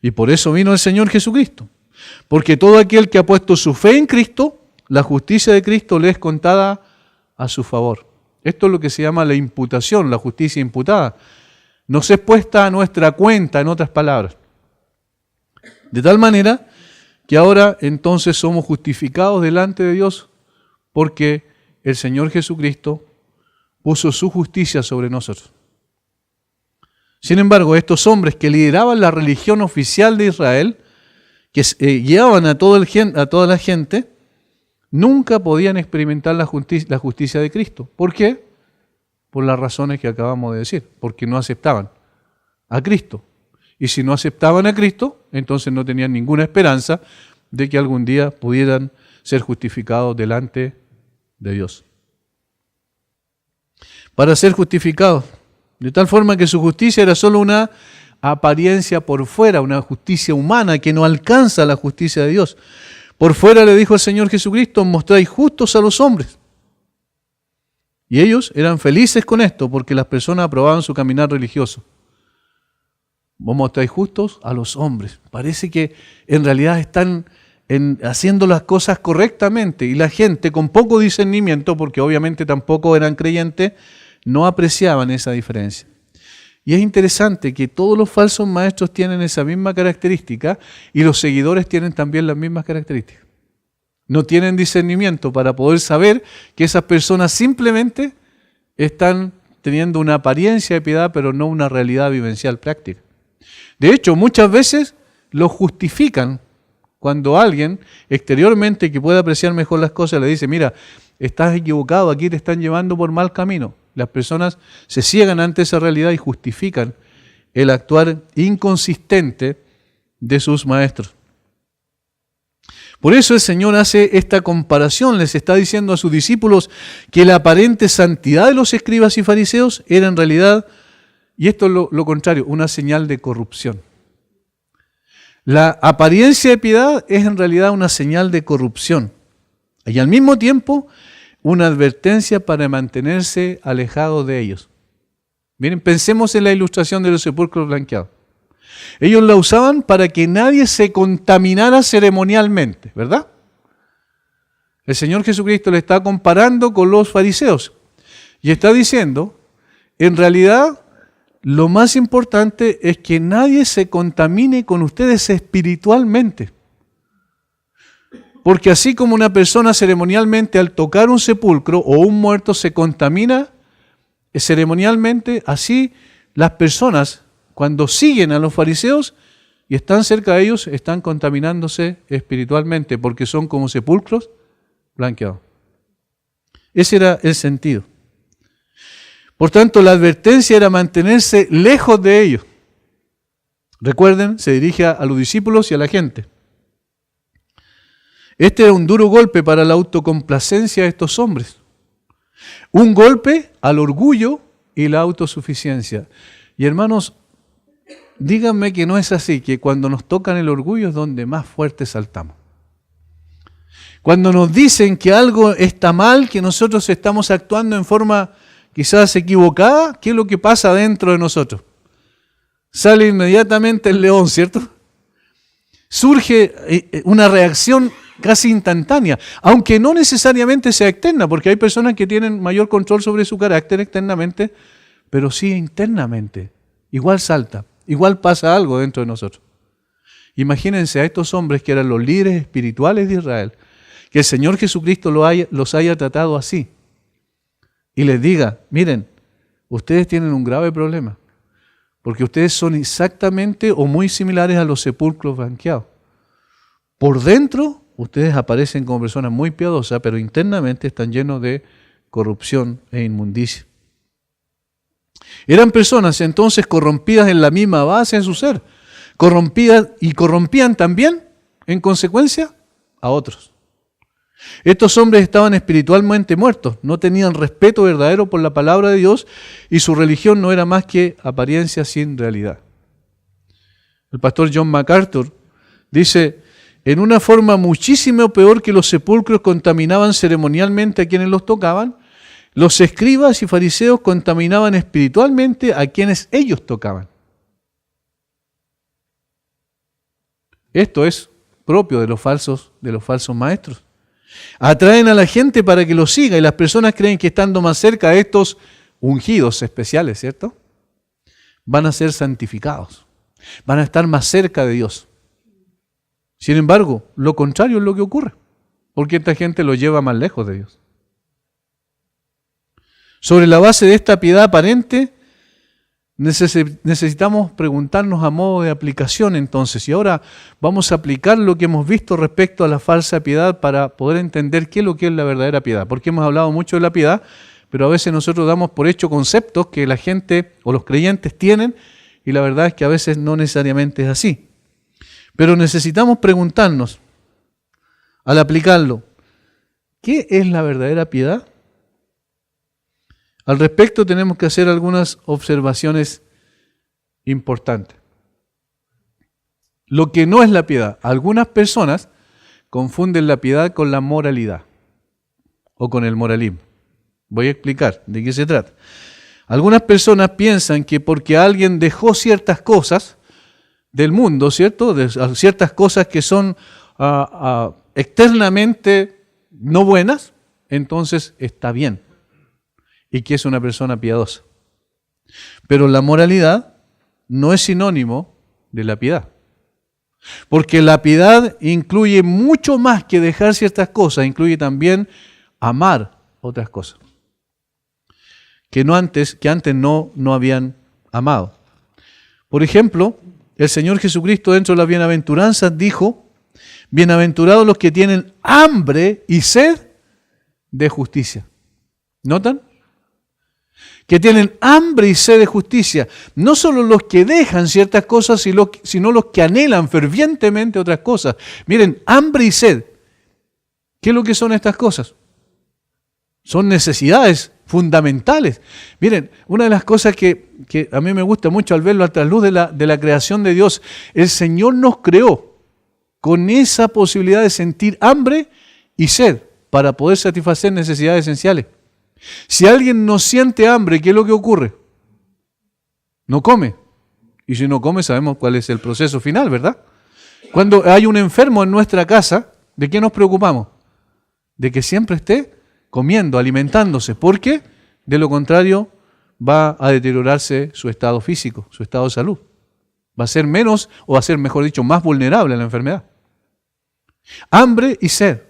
Y por eso vino el Señor Jesucristo. Porque todo aquel que ha puesto su fe en Cristo, la justicia de Cristo le es contada a su favor. Esto es lo que se llama la imputación, la justicia imputada. Nos es puesta a nuestra cuenta, en otras palabras. De tal manera que ahora entonces somos justificados delante de Dios porque el Señor Jesucristo puso su justicia sobre nosotros. Sin embargo, estos hombres que lideraban la religión oficial de Israel, que guiaban a toda la gente, nunca podían experimentar la justicia de Cristo. ¿Por qué? Por las razones que acabamos de decir, porque no aceptaban a Cristo. Y si no aceptaban a Cristo, entonces no tenían ninguna esperanza de que algún día pudieran ser justificados delante de Dios. Para ser justificados, de tal forma que su justicia era solo una apariencia por fuera, una justicia humana que no alcanza la justicia de Dios. Por fuera, le dijo el Señor Jesucristo, mostráis justos a los hombres. Y ellos eran felices con esto porque las personas aprobaban su caminar religioso. vos mostráis justos a los hombres. Parece que en realidad están haciendo las cosas correctamente y la gente con poco discernimiento, porque obviamente tampoco eran creyentes, no apreciaban esa diferencia. Y es interesante que todos los falsos maestros tienen esa misma característica y los seguidores tienen también las mismas características. No tienen discernimiento para poder saber que esas personas simplemente están teniendo una apariencia de piedad, pero no una realidad vivencial práctica. De hecho, muchas veces lo justifican cuando alguien exteriormente que puede apreciar mejor las cosas le dice, mira, estás equivocado, aquí te están llevando por mal camino. Las personas se ciegan ante esa realidad y justifican el actuar inconsistente de sus maestros. Por eso el Señor hace esta comparación, les está diciendo a sus discípulos que la aparente santidad de los escribas y fariseos era en realidad, y esto es lo contrario, una señal de corrupción. La apariencia de piedad es en realidad una señal de corrupción y al mismo tiempo una advertencia para mantenerse alejados de ellos. Miren, pensemos en la ilustración de los sepulcros blanqueados. Ellos la usaban para que nadie se contaminara ceremonialmente, ¿verdad? El Señor Jesucristo le está comparando con los fariseos y está diciendo, en realidad, lo más importante es que nadie se contamine con ustedes espiritualmente. Porque así como una persona ceremonialmente al tocar un sepulcro o un muerto se contamina ceremonialmente, así las personas cuando siguen a los fariseos y están cerca de ellos están contaminándose espiritualmente porque son como sepulcros blanqueados. Ese era el sentido. Por tanto, la advertencia era mantenerse lejos de ellos. Recuerden, se dirige a los discípulos y a la gente. Este era un duro golpe para la autocomplacencia de estos hombres. Un golpe al orgullo y la autosuficiencia. Y hermanos, díganme que no es así, que cuando nos tocan el orgullo es donde más fuerte saltamos. Cuando nos dicen que algo está mal, que nosotros estamos actuando en forma quizás equivocada, ¿qué es lo que pasa dentro de nosotros? Sale inmediatamente el león, ¿cierto? Surge una reacción casi instantánea, aunque no necesariamente sea externa, porque hay personas que tienen mayor control sobre su carácter externamente, pero sí internamente. Igual salta, igual pasa algo dentro de nosotros. Imagínense a estos hombres que eran los líderes espirituales de Israel, que el Señor Jesucristo los haya tratado así. Y les diga, miren, ustedes tienen un grave problema, porque ustedes son exactamente o muy similares a los sepulcros blanqueados. Por dentro, ustedes aparecen como personas muy piadosas, pero internamente están llenos de corrupción e inmundicia. Eran personas entonces corrompidas en la misma base de su ser, corrompidas y corrompían también, en consecuencia, a otros. Estos hombres estaban espiritualmente muertos, no tenían respeto verdadero por la palabra de Dios y su religión no era más que apariencia sin realidad. El pastor John MacArthur dice, en una forma muchísimo peor que los sepulcros contaminaban ceremonialmente a quienes los tocaban, los escribas y fariseos contaminaban espiritualmente a quienes ellos tocaban. Esto es propio de los falsos maestros. Atraen a la gente para que los siga y las personas creen que estando más cerca de estos ungidos especiales, ¿cierto? Van a ser santificados, van a estar más cerca de Dios. Sin embargo, lo contrario es lo que ocurre, porque esta gente los lleva más lejos de Dios. Sobre la base de esta piedad aparente, necesitamos preguntarnos a modo de aplicación entonces, y ahora vamos a aplicar lo que hemos visto respecto a la falsa piedad para poder entender qué es lo que es la verdadera piedad, porque hemos hablado mucho de la piedad, pero a veces nosotros damos por hecho conceptos que la gente o los creyentes tienen, y la verdad es que a veces no necesariamente es así. Pero necesitamos preguntarnos, al aplicarlo, ¿qué es la verdadera piedad? Al respecto tenemos que hacer algunas observaciones importantes. Lo que no es la piedad. Algunas personas confunden la piedad con la moralidad o con el moralismo. Voy a explicar de qué se trata. Algunas personas piensan que porque alguien dejó ciertas cosas del mundo, ¿cierto? De ciertas cosas que son externamente no buenas, entonces está bien. Y que es una persona piadosa. Pero la moralidad no es sinónimo de la piedad. Porque la piedad incluye mucho más que dejar ciertas cosas, incluye también amar otras cosas que antes no habían amado. Por ejemplo, el Señor Jesucristo dentro de las bienaventuranzas dijo: bienaventurados los que tienen hambre y sed de justicia. ¿Notan? Que tienen hambre y sed de justicia. No solo los que dejan ciertas cosas, sino los que anhelan fervientemente otras cosas. Miren, hambre y sed. ¿Qué es lo que son estas cosas? Son necesidades fundamentales. Miren, una de las cosas que a mí me gusta mucho al verlo a la luz de la creación de Dios, el Señor nos creó con esa posibilidad de sentir hambre y sed para poder satisfacer necesidades esenciales. Si alguien no siente hambre, ¿qué es lo que ocurre? No come. Y si no come, sabemos cuál es el proceso final, ¿verdad? Cuando hay un enfermo en nuestra casa, ¿de qué nos preocupamos? De que siempre esté comiendo, alimentándose, porque de lo contrario va a deteriorarse su estado físico, su estado de salud. Va a ser menos, o va a ser, mejor dicho, más vulnerable a la enfermedad. Hambre y sed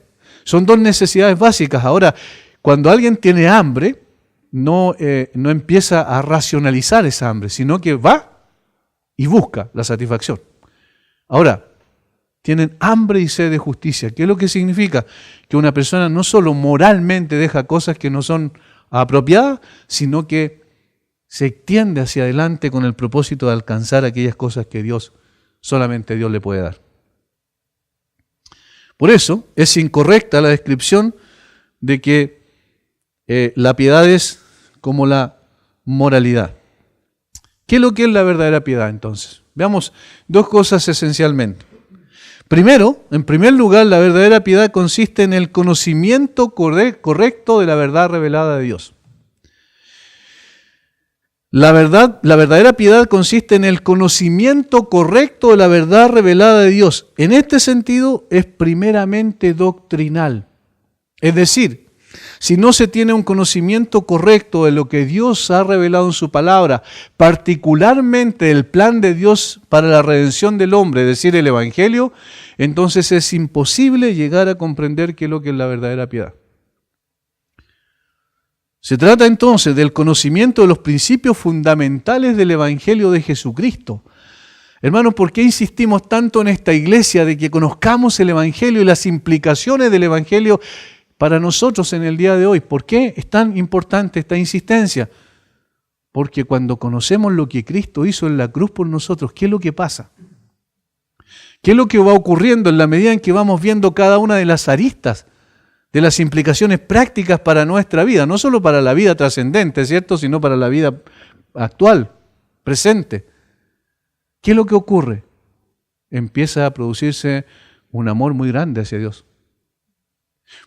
son dos necesidades básicas. Ahora, cuando alguien tiene hambre, no empieza a racionalizar esa hambre, sino que va y busca la satisfacción. Ahora, tienen hambre y sed de justicia. ¿Qué es lo que significa? Que una persona no solo moralmente deja cosas que no son apropiadas, sino que se extiende hacia adelante con el propósito de alcanzar aquellas cosas que solamente Dios le puede dar. Por eso es incorrecta la descripción de que la piedad es como la moralidad. ¿Qué es lo que es la verdadera piedad entonces? Veamos dos cosas esencialmente. Primero, en primer lugar, la verdadera piedad consiste en el conocimiento correcto de la verdad revelada de Dios. La verdadera piedad consiste en el conocimiento correcto de la verdad revelada de Dios. En este sentido, es primeramente doctrinal. Es decir, si no se tiene un conocimiento correcto de lo que Dios ha revelado en su palabra, particularmente el plan de Dios para la redención del hombre, es decir, el Evangelio, entonces es imposible llegar a comprender qué es lo que es la verdadera piedad. Se trata entonces del conocimiento de los principios fundamentales del Evangelio de Jesucristo. Hermanos, ¿por qué insistimos tanto en esta iglesia de que conozcamos el Evangelio y las implicaciones del Evangelio para nosotros en el día de hoy? ¿Por qué es tan importante esta insistencia? Porque cuando conocemos lo que Cristo hizo en la cruz por nosotros, ¿qué es lo que pasa? ¿Qué es lo que va ocurriendo en la medida en que vamos viendo cada una de las aristas, de las implicaciones prácticas para nuestra vida? No solo para la vida trascendente, ¿cierto?, sino para la vida actual, presente. ¿Qué es lo que ocurre? Empieza a producirse un amor muy grande hacia Dios.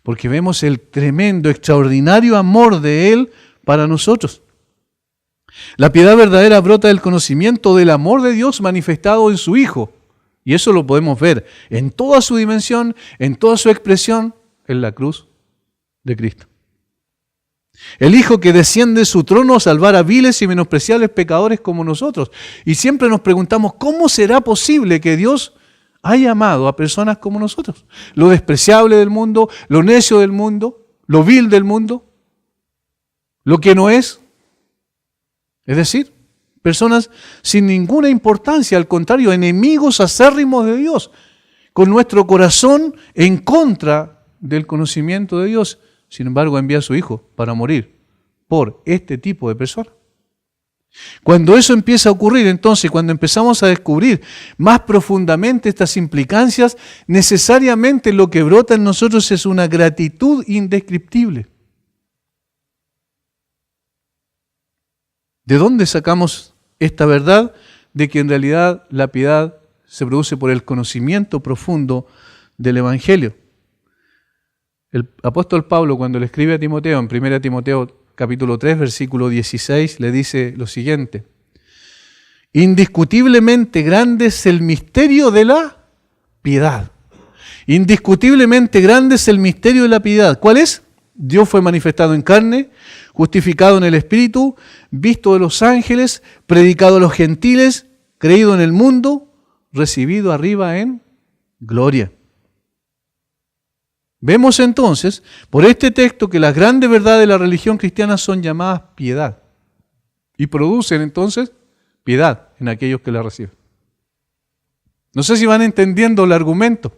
Porque vemos el tremendo, extraordinario amor de Él para nosotros. La piedad verdadera brota del conocimiento del amor de Dios manifestado en su Hijo. Y eso lo podemos ver en toda su dimensión, en toda su expresión, en la cruz de Cristo. El Hijo que desciende de su trono a salvar a viles y menospreciables pecadores como nosotros. Y siempre nos preguntamos, ¿cómo será posible que Dios haya amado a personas como nosotros? Lo despreciable del mundo, lo necio del mundo, lo vil del mundo, lo que no es. Es decir, personas sin ninguna importancia, al contrario, enemigos acérrimos de Dios, con nuestro corazón en contra del conocimiento de Dios. Sin embargo, envía a su Hijo para morir por este tipo de personas. Cuando eso empieza a ocurrir, entonces, cuando empezamos a descubrir más profundamente estas implicancias, necesariamente lo que brota en nosotros es una gratitud indescriptible. ¿De dónde sacamos esta verdad de que en realidad la piedad se produce por el conocimiento profundo del Evangelio? El apóstol Pablo, cuando le escribe a Timoteo, en 1 Timoteo capítulo 3, versículo 16, le dice lo siguiente: Indiscutiblemente grande es el misterio de la piedad. Indiscutiblemente grande es el misterio de la piedad. ¿Cuál es? Dios fue manifestado en carne, justificado en el Espíritu, visto de los ángeles, predicado a los gentiles, creído en el mundo, recibido arriba en gloria. Vemos entonces, por este texto, que las grandes verdades de la religión cristiana son llamadas piedad. Y producen entonces piedad en aquellos que la reciben. No sé si van entendiendo el argumento.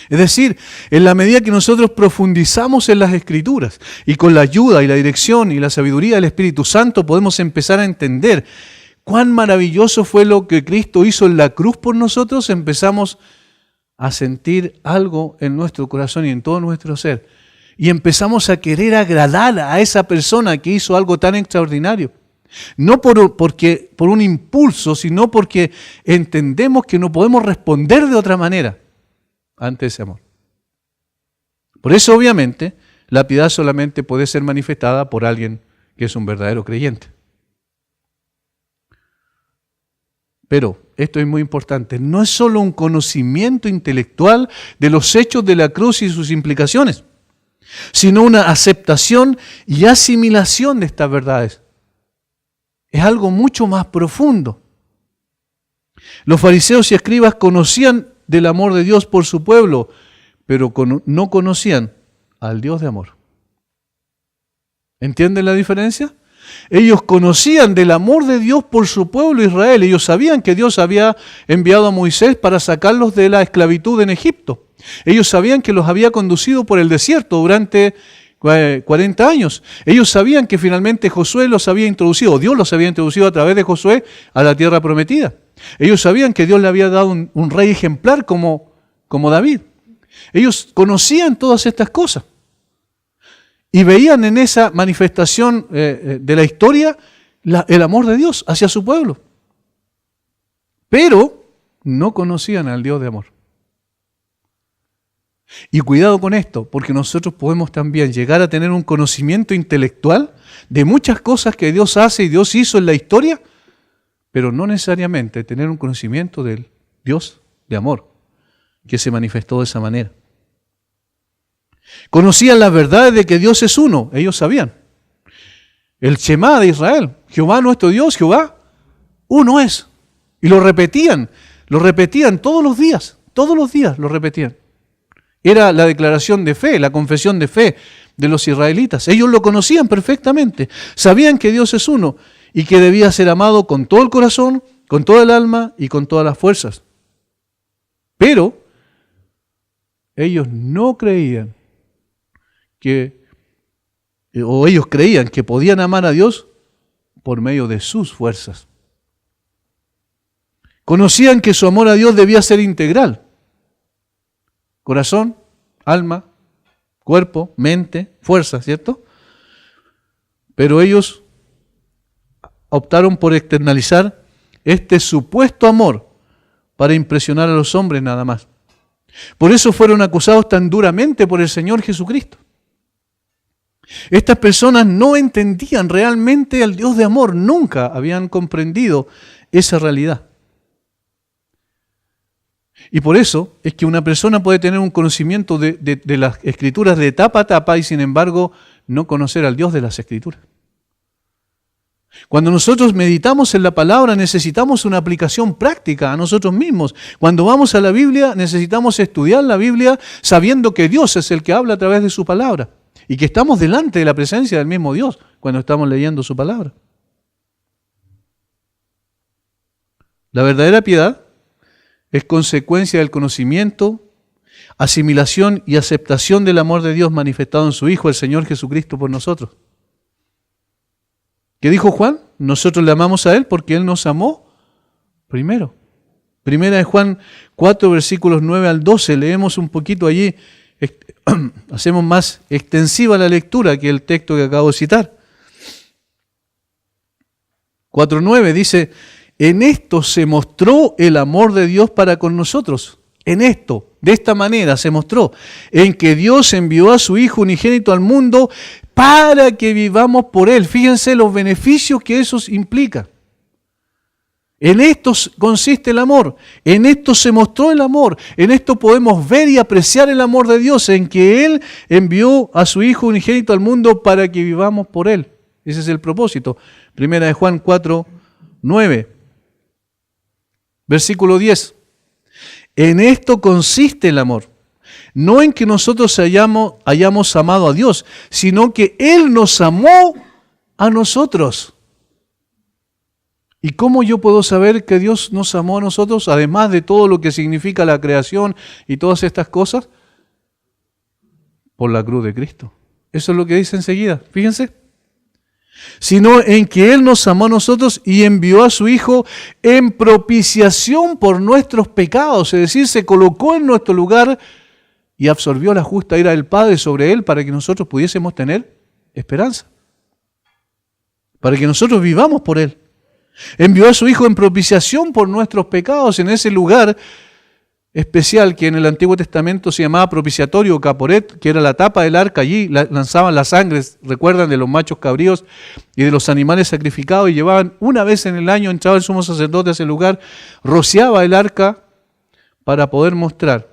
Es decir, en la medida que nosotros profundizamos en las Escrituras y con la ayuda y la dirección y la sabiduría del Espíritu Santo podemos empezar a entender cuán maravilloso fue lo que Cristo hizo en la cruz por nosotros, empezamos a sentir algo en nuestro corazón y en todo nuestro ser. Y empezamos a querer agradar a esa persona que hizo algo tan extraordinario. No por un impulso, sino porque entendemos que no podemos responder de otra manera ante ese amor. Por eso, obviamente, la piedad solamente puede ser manifestada por alguien que es un verdadero creyente. Pero, esto es muy importante, no es solo un conocimiento intelectual de los hechos de la cruz y sus implicaciones, sino una aceptación y asimilación de estas verdades. Es algo mucho más profundo. Los fariseos y escribas conocían del amor de Dios por su pueblo, pero no conocían al Dios de amor. ¿Entienden la diferencia? Ellos conocían del amor de Dios por su pueblo Israel. Ellos sabían que Dios había enviado a Moisés para sacarlos de la esclavitud en Egipto. Ellos sabían que los había conducido por el desierto durante 40 años. Ellos sabían que finalmente Josué los había introducido, Dios los había introducido a través de Josué a la tierra prometida. Ellos sabían que Dios le había dado un rey ejemplar como David. Ellos conocían todas estas cosas y veían en esa manifestación de la historia el amor de Dios hacia su pueblo. Pero no conocían al Dios de amor. Y cuidado con esto, porque nosotros podemos también llegar a tener un conocimiento intelectual de muchas cosas que Dios hace y Dios hizo en la historia, pero no necesariamente tener un conocimiento del Dios de amor, que se manifestó de esa manera. Conocían las verdades de que Dios es uno, ellos sabían. El Shema de Israel, Jehová nuestro Dios, Jehová, uno es. Y lo repetían todos los días lo repetían. Era la declaración de fe, la confesión de fe de los israelitas. Ellos lo conocían perfectamente, sabían que Dios es uno y que debía ser amado con todo el corazón, con toda el alma y con todas las fuerzas. Pero ellos no creían ellos creían que podían amar a Dios por medio de sus fuerzas. Conocían que su amor a Dios debía ser integral. Corazón, alma, cuerpo, mente, fuerza, ¿cierto? Pero ellos optaron por externalizar este supuesto amor para impresionar a los hombres nada más. Por eso fueron acusados tan duramente por el Señor Jesucristo. Estas personas no entendían realmente al Dios de amor, nunca habían comprendido esa realidad. Y por eso es que una persona puede tener un conocimiento de las Escrituras de tapa a tapa y sin embargo no conocer al Dios de las Escrituras. Cuando nosotros meditamos en la palabra necesitamos una aplicación práctica a nosotros mismos. Cuando vamos a la Biblia necesitamos estudiar la Biblia sabiendo que Dios es el que habla a través de su palabra y que estamos delante de la presencia del mismo Dios cuando estamos leyendo su palabra. La verdadera piedad es consecuencia del conocimiento, asimilación y aceptación del amor de Dios manifestado en su Hijo, el Señor Jesucristo, por nosotros. ¿Qué dijo Juan? Nosotros le amamos a Él porque Él nos amó primero. Primera de Juan 4, versículos 9 al 12. Leemos un poquito allí, hacemos más extensiva la lectura que el texto que acabo de citar. 4:9 dice: en esto se mostró el amor de Dios para con nosotros. En esto, de esta manera se mostró, en que Dios envió a su Hijo unigénito al mundo para que vivamos por Él. Fíjense los beneficios que eso implica. En esto consiste el amor, en esto se mostró el amor, en esto podemos ver y apreciar el amor de Dios, en que Él envió a su Hijo unigénito al mundo para que vivamos por Él. Ese es el propósito. Primera de Juan 4, 9. Versículo 10. En esto consiste el amor, no en que nosotros hayamos amado a Dios, sino que Él nos amó a nosotros. ¿Y cómo yo puedo saber que Dios nos amó a nosotros, además de todo lo que significa la creación y todas estas cosas? Por la cruz de Cristo. Eso es lo que dice enseguida, fíjense. Sino en que Él nos amó a nosotros y envió a su Hijo en propiciación por nuestros pecados, es decir, se colocó en nuestro lugar y absorbió la justa ira del Padre sobre Él para que nosotros pudiésemos tener esperanza, para que nosotros vivamos por Él. Envió a su Hijo en propiciación por nuestros pecados en ese lugar especial que en el Antiguo Testamento se llamaba propiciatorio o caporet, que era la tapa del arca. Allí lanzaban la sangre, recuerdan, de los machos cabríos y de los animales sacrificados, y llevaban una vez en el año, entraba el sumo sacerdote a ese lugar, rociaba el arca para poder mostrar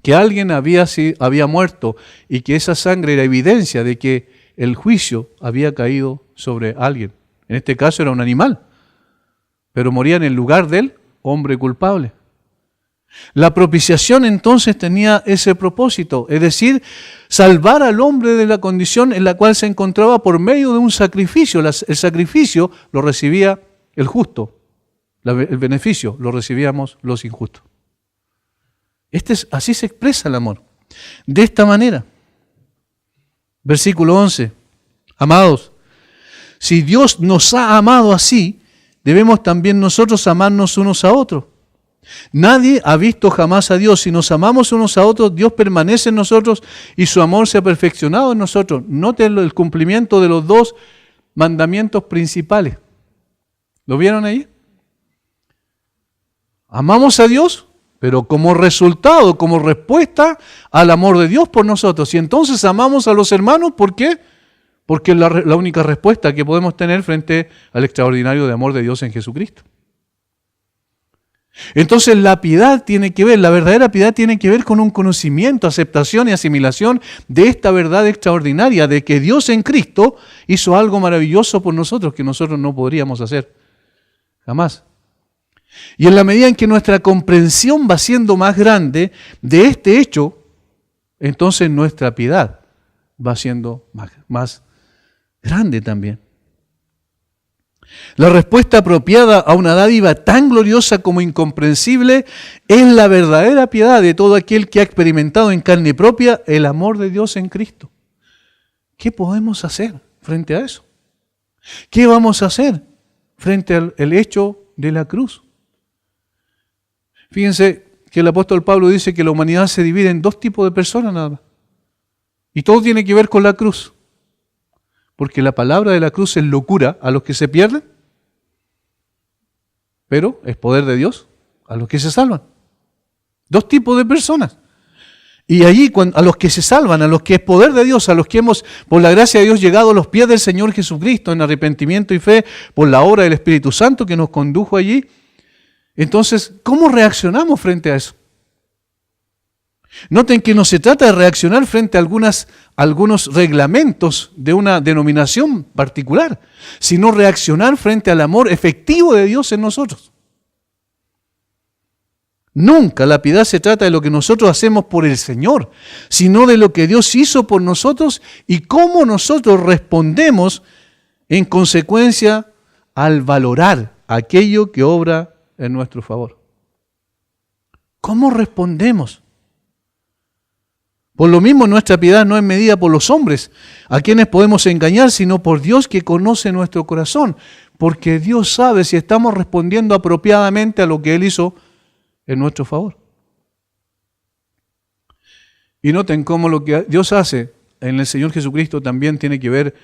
que alguien había muerto y que esa sangre era evidencia de que el juicio había caído sobre alguien. En este caso era un animal, pero moría en el lugar del hombre culpable. La propiciación entonces tenía ese propósito, es decir, salvar al hombre de la condición en la cual se encontraba por medio de un sacrificio. El sacrificio lo recibía el justo, el beneficio lo recibíamos los injustos. Así se expresa el amor, de esta manera. Versículo 11. Amados, si Dios nos ha amado así, debemos también nosotros amarnos unos a otros. Nadie ha visto jamás a Dios. Si nos amamos unos a otros, Dios permanece en nosotros y su amor se ha perfeccionado en nosotros. Noten el cumplimiento de los dos mandamientos principales. ¿Lo vieron ahí? Amamos a Dios, pero como resultado, como respuesta al amor de Dios por nosotros. Y entonces amamos a los hermanos, ¿por qué? Porque es la única respuesta que podemos tener frente al extraordinario de amor de Dios en Jesucristo. Entonces la piedad tiene que ver, la verdadera piedad tiene que ver con un conocimiento, aceptación y asimilación de esta verdad extraordinaria, de que Dios en Cristo hizo algo maravilloso por nosotros que nosotros no podríamos hacer jamás. Y en la medida en que nuestra comprensión va siendo más grande de este hecho, entonces nuestra piedad va siendo más grande también. La respuesta apropiada a una dádiva tan gloriosa como incomprensible es la verdadera piedad de todo aquel que ha experimentado en carne propia el amor de Dios en Cristo. ¿Qué podemos hacer frente a eso? ¿Qué vamos a hacer frente al hecho de la cruz? Fíjense que el apóstol Pablo dice que la humanidad se divide en dos tipos de personas nada más. Y todo tiene que ver con la cruz. Porque la palabra de la cruz es locura a los que se pierden, pero es poder de Dios a los que se salvan. Dos tipos de personas. Y allí a los que se salvan, a los que es poder de Dios, a los que hemos, por la gracia de Dios, llegado a los pies del Señor Jesucristo en arrepentimiento y fe por la obra del Espíritu Santo que nos condujo allí. Entonces, ¿cómo reaccionamos frente a eso? Noten que no se trata de reaccionar frente a algunos reglamentos de una denominación particular, sino reaccionar frente al amor efectivo de Dios en nosotros. Nunca la piedad se trata de lo que nosotros hacemos por el Señor, sino de lo que Dios hizo por nosotros y cómo nosotros respondemos en consecuencia al valorar aquello que obra en nuestro favor. ¿Cómo respondemos? Por lo mismo, nuestra piedad no es medida por los hombres, a quienes podemos engañar, sino por Dios que conoce nuestro corazón, porque Dios sabe si estamos respondiendo apropiadamente a lo que Él hizo en nuestro favor. Y noten cómo lo que Dios hace en el Señor Jesucristo también tiene que ver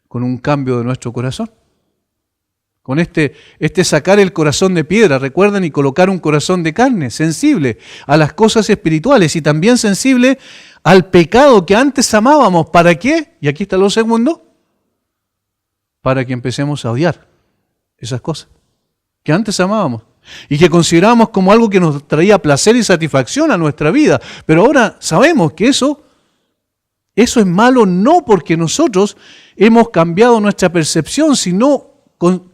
con un cambio de nuestro corazón. Con este sacar el corazón de piedra, recuerden, y colocar un corazón de carne, sensible a las cosas espirituales y también sensible al pecado que antes amábamos. ¿Para qué? Y aquí está lo segundo. Para que empecemos a odiar esas cosas que antes amábamos y que considerábamos como algo que nos traía placer y satisfacción a nuestra vida. Pero ahora sabemos que eso es malo no porque nosotros hemos cambiado nuestra percepción, sino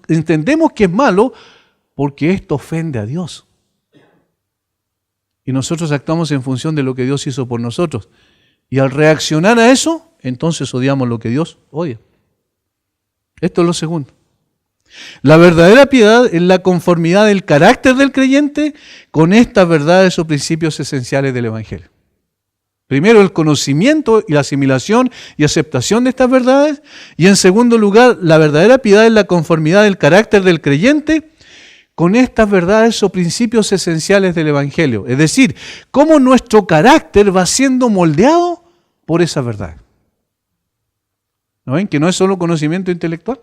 entendemos que es malo porque esto ofende a Dios. Y nosotros actuamos en función de lo que Dios hizo por nosotros. Y al reaccionar a eso, entonces odiamos lo que Dios odia. Esto es lo segundo. La verdadera piedad es la conformidad del carácter del creyente con estas verdades o principios esenciales del Evangelio. Primero, el conocimiento y la asimilación y aceptación de estas verdades. Y en segundo lugar, la verdadera piedad es la conformidad del carácter del creyente con estas verdades o principios esenciales del Evangelio. Es decir, cómo nuestro carácter va siendo moldeado por esa verdad. ¿No ven? Que no es solo conocimiento intelectual.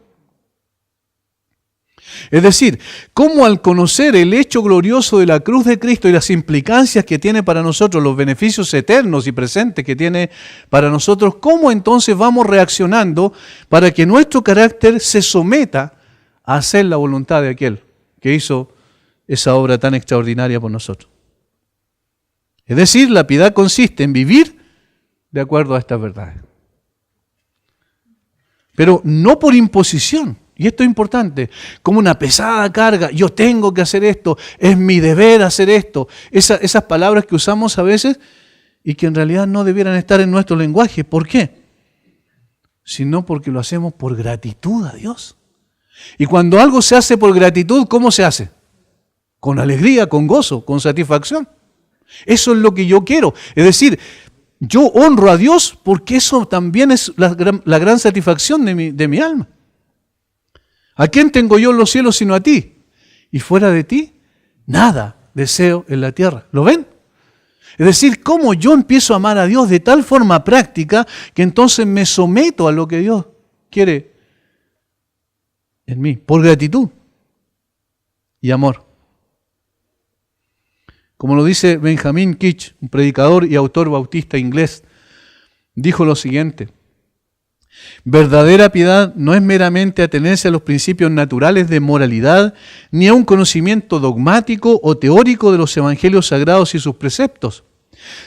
Es decir, cómo al conocer el hecho glorioso de la cruz de Cristo y las implicancias que tiene para nosotros, los beneficios eternos y presentes que tiene para nosotros, cómo entonces vamos reaccionando para que nuestro carácter se someta a hacer la voluntad de aquel que hizo esa obra tan extraordinaria por nosotros. Es decir, la piedad consiste en vivir de acuerdo a estas verdades. Pero no por imposición. Y esto es importante, como una pesada carga, yo tengo que hacer esto, es mi deber hacer esto. Esas palabras que usamos a veces y que en realidad no debieran estar en nuestro lenguaje. ¿Por qué? Sino porque lo hacemos por gratitud a Dios. Y cuando algo se hace por gratitud, ¿cómo se hace? Con alegría, con gozo, con satisfacción. Eso es lo que yo quiero. Es decir, yo honro a Dios porque eso también es la gran satisfacción de mi alma. ¿A quién tengo yo en los cielos sino a ti? Y fuera de ti, nada deseo en la tierra. ¿Lo ven? Es decir, cómo yo empiezo a amar a Dios de tal forma práctica que entonces me someto a lo que Dios quiere en mí, por gratitud y amor. Como lo dice Benjamin Kitch, un predicador y autor bautista inglés, dijo lo siguiente: verdadera piedad no es meramente atenerse a los principios naturales de moralidad, ni a un conocimiento dogmático o teórico de los evangelios sagrados y sus preceptos,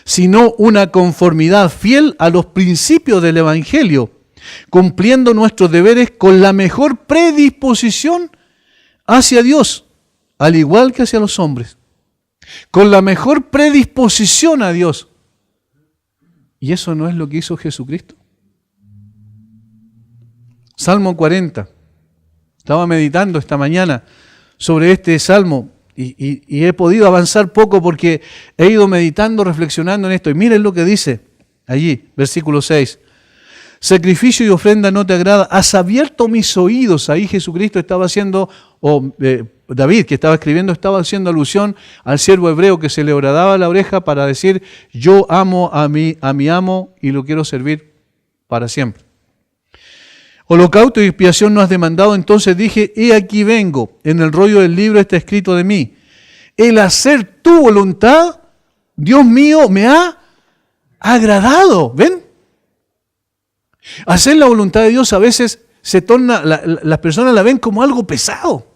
sino una conformidad fiel a los principios del evangelio, cumpliendo nuestros deberes con la mejor predisposición hacia Dios, al igual que hacia los hombres. Con la mejor predisposición a Dios. ¿Y eso no es lo que hizo Jesucristo? Salmo 40. Estaba meditando esta mañana sobre este salmo y he podido avanzar poco porque he ido meditando, reflexionando en esto. Y miren lo que dice allí, versículo 6. Sacrificio y ofrenda no te agrada, has abierto mis oídos. Ahí Jesucristo estaba haciendo, David que estaba escribiendo, estaba haciendo alusión al siervo hebreo que se le horadaba la oreja para decir, yo amo a mi amo y lo quiero servir para siempre. Holocausto y expiación no has demandado, entonces dije, he aquí vengo, en el rollo del libro está escrito de mí. El hacer tu voluntad, Dios mío, me ha agradado. ¿Ven? Hacer la voluntad de Dios a veces se torna, las personas la ven como algo pesado,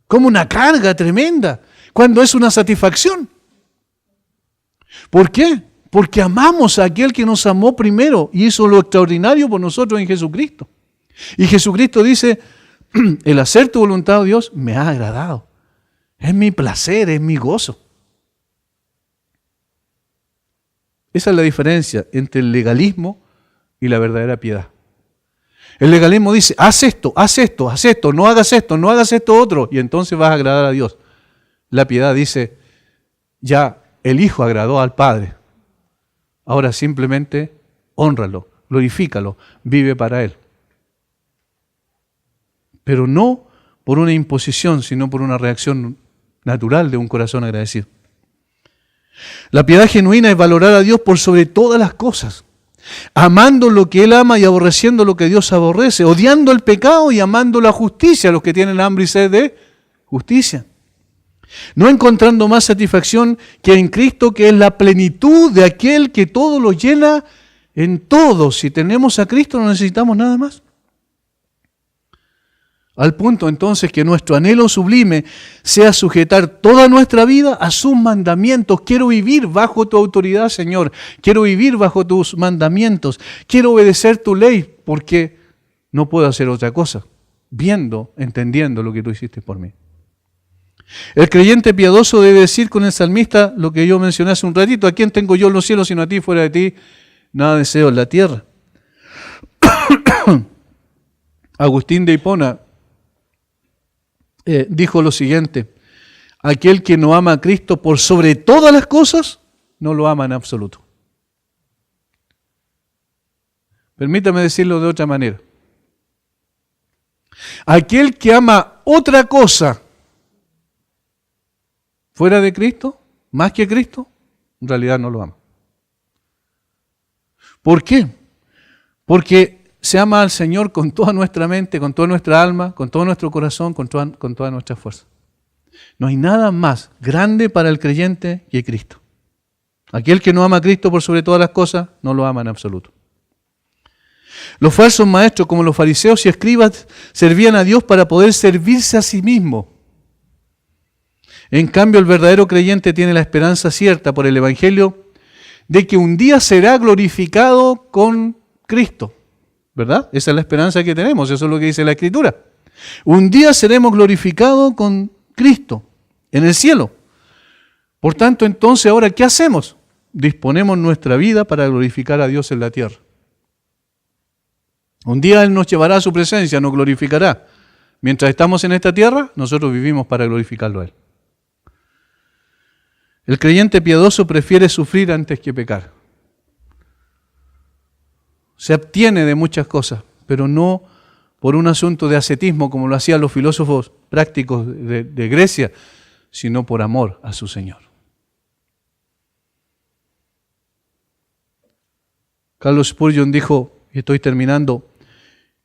como una carga tremenda, cuando es una satisfacción. ¿Por qué? Porque amamos a aquel que nos amó primero y hizo lo extraordinario por nosotros en Jesucristo. Y Jesucristo dice, el hacer tu voluntad, Dios, me ha agradado. Es mi placer, es mi gozo. Esa es la diferencia entre el legalismo y la verdadera piedad. El legalismo dice, haz esto, haz esto, haz esto, no hagas esto, no hagas esto otro, y entonces vas a agradar a Dios. La piedad dice, ya el Hijo agradó al Padre. Ahora simplemente hónralo, glorifícalo, vive para Él. Pero no por una imposición, sino por una reacción natural de un corazón agradecido. La piedad genuina es valorar a Dios por sobre todas las cosas, amando lo que Él ama y aborreciendo lo que Dios aborrece, odiando el pecado y amando la justicia, los que tienen hambre y sed de justicia. No encontrando más satisfacción que en Cristo, que es la plenitud de aquel que todo lo llena en todo. Si tenemos a Cristo no necesitamos nada más. Al punto entonces que nuestro anhelo sublime sea sujetar toda nuestra vida a sus mandamientos. Quiero vivir bajo tu autoridad, Señor. Quiero vivir bajo tus mandamientos. Quiero obedecer tu ley porque no puedo hacer otra cosa. Viendo, entendiendo lo que tú hiciste por mí. El creyente piadoso debe decir con el salmista lo que yo mencioné hace un ratito: ¿a quién tengo yo en los cielos sino a ti? Fuera de ti nada deseo en la tierra. Agustín de Hipona dijo lo siguiente: aquel que no ama a Cristo por sobre todas las cosas, no lo ama en absoluto. Permítame decirlo de otra manera. Aquel que ama otra cosa fuera de Cristo, más que Cristo, en realidad no lo ama. ¿Por qué? Porque se ama al Señor con toda nuestra mente, con toda nuestra alma, con todo nuestro corazón, con toda nuestra fuerza. No hay nada más grande para el creyente que Cristo. Aquel que no ama a Cristo por sobre todas las cosas, no lo ama en absoluto. Los falsos maestros, como los fariseos y escribas, servían a Dios para poder servirse a sí mismo. En cambio, el verdadero creyente tiene la esperanza cierta por el Evangelio de que un día será glorificado con Cristo. ¿Verdad? Esa es la esperanza que tenemos, eso es lo que dice la Escritura. Un día seremos glorificados con Cristo en el cielo. Por tanto, entonces, ahora, ¿qué hacemos? Disponemos nuestra vida para glorificar a Dios en la tierra. Un día Él nos llevará a su presencia, nos glorificará. Mientras estamos en esta tierra, nosotros vivimos para glorificarlo a Él. El creyente piadoso prefiere sufrir antes que pecar. Se abstiene de muchas cosas, pero no por un asunto de ascetismo como lo hacían los filósofos prácticos de Grecia, sino por amor a su Señor. Carlos Spurgeon dijo, y estoy terminando: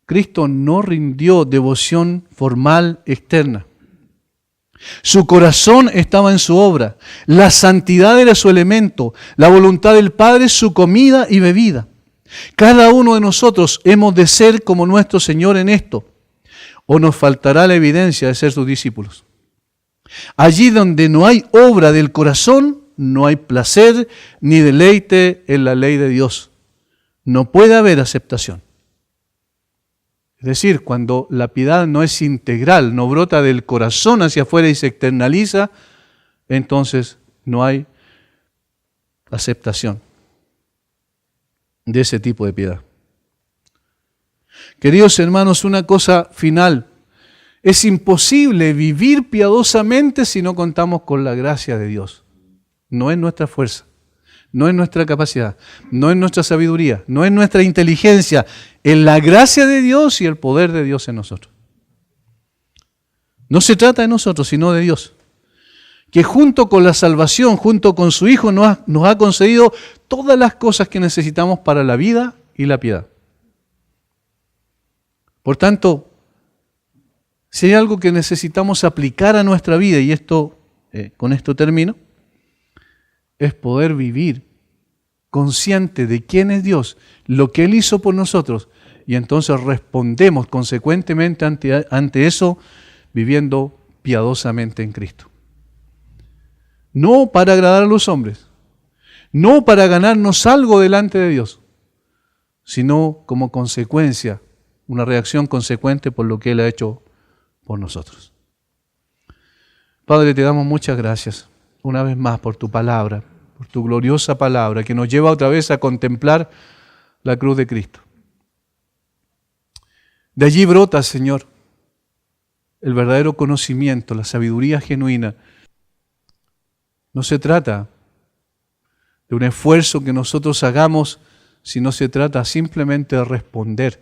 Cristo no rindió devoción formal externa. Su corazón estaba en su obra, la santidad era su elemento, la voluntad del Padre su comida y bebida. Cada uno de nosotros hemos de ser como nuestro Señor en esto, o nos faltará la evidencia de ser sus discípulos. Allí donde no hay obra del corazón, no hay placer ni deleite en la ley de Dios. No puede haber aceptación. Es decir, cuando la piedad no es integral, no brota del corazón hacia afuera y se externaliza, entonces no hay aceptación de ese tipo de piedad. Queridos hermanos, una cosa final: es imposible vivir piadosamente si no contamos con la gracia de Dios. No es nuestra fuerza, no es nuestra capacidad, no es nuestra sabiduría, no es nuestra inteligencia, es la gracia de Dios y el poder de Dios en nosotros. No se trata de nosotros, sino de Dios, que junto con la salvación, junto con su Hijo, nos ha concedido todas las cosas que necesitamos para la vida y la piedad. Por tanto, si hay algo que necesitamos aplicar a nuestra vida, y con esto termino, es poder vivir consciente de quién es Dios, lo que Él hizo por nosotros, y entonces respondemos consecuentemente ante eso, viviendo piadosamente en Cristo. No para agradar a los hombres, no para ganarnos algo delante de Dios, sino como consecuencia, una reacción consecuente por lo que Él ha hecho por nosotros. Padre, te damos muchas gracias una vez más por tu palabra, por tu gloriosa palabra que nos lleva otra vez a contemplar la cruz de Cristo. De allí brota, Señor, el verdadero conocimiento, la sabiduría genuina. No se trata de un esfuerzo que nosotros hagamos, sino se trata simplemente de responder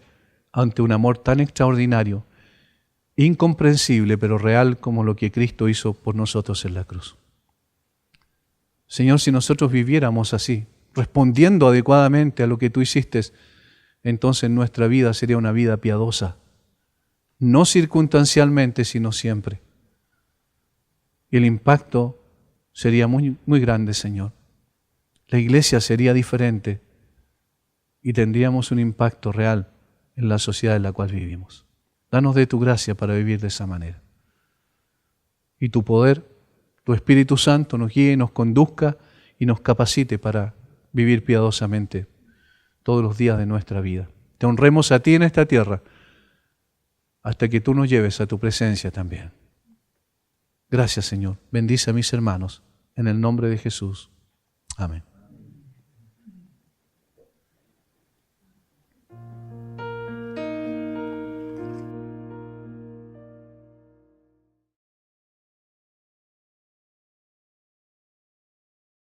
ante un amor tan extraordinario, incomprensible, pero real como lo que Cristo hizo por nosotros en la cruz. Señor, si nosotros viviéramos así, respondiendo adecuadamente a lo que tú hiciste, entonces nuestra vida sería una vida piadosa, no circunstancialmente, sino siempre. Y el impacto sería muy, muy grande, Señor. La iglesia sería diferente y tendríamos un impacto real en la sociedad en la cual vivimos. Danos de tu gracia para vivir de esa manera. Y tu poder, tu Espíritu Santo nos guíe, nos conduzca y nos capacite para vivir piadosamente todos los días de nuestra vida. Te honremos a ti en esta tierra hasta que tú nos lleves a tu presencia también. Gracias, Señor. Bendice a mis hermanos en el nombre de Jesús. Amén.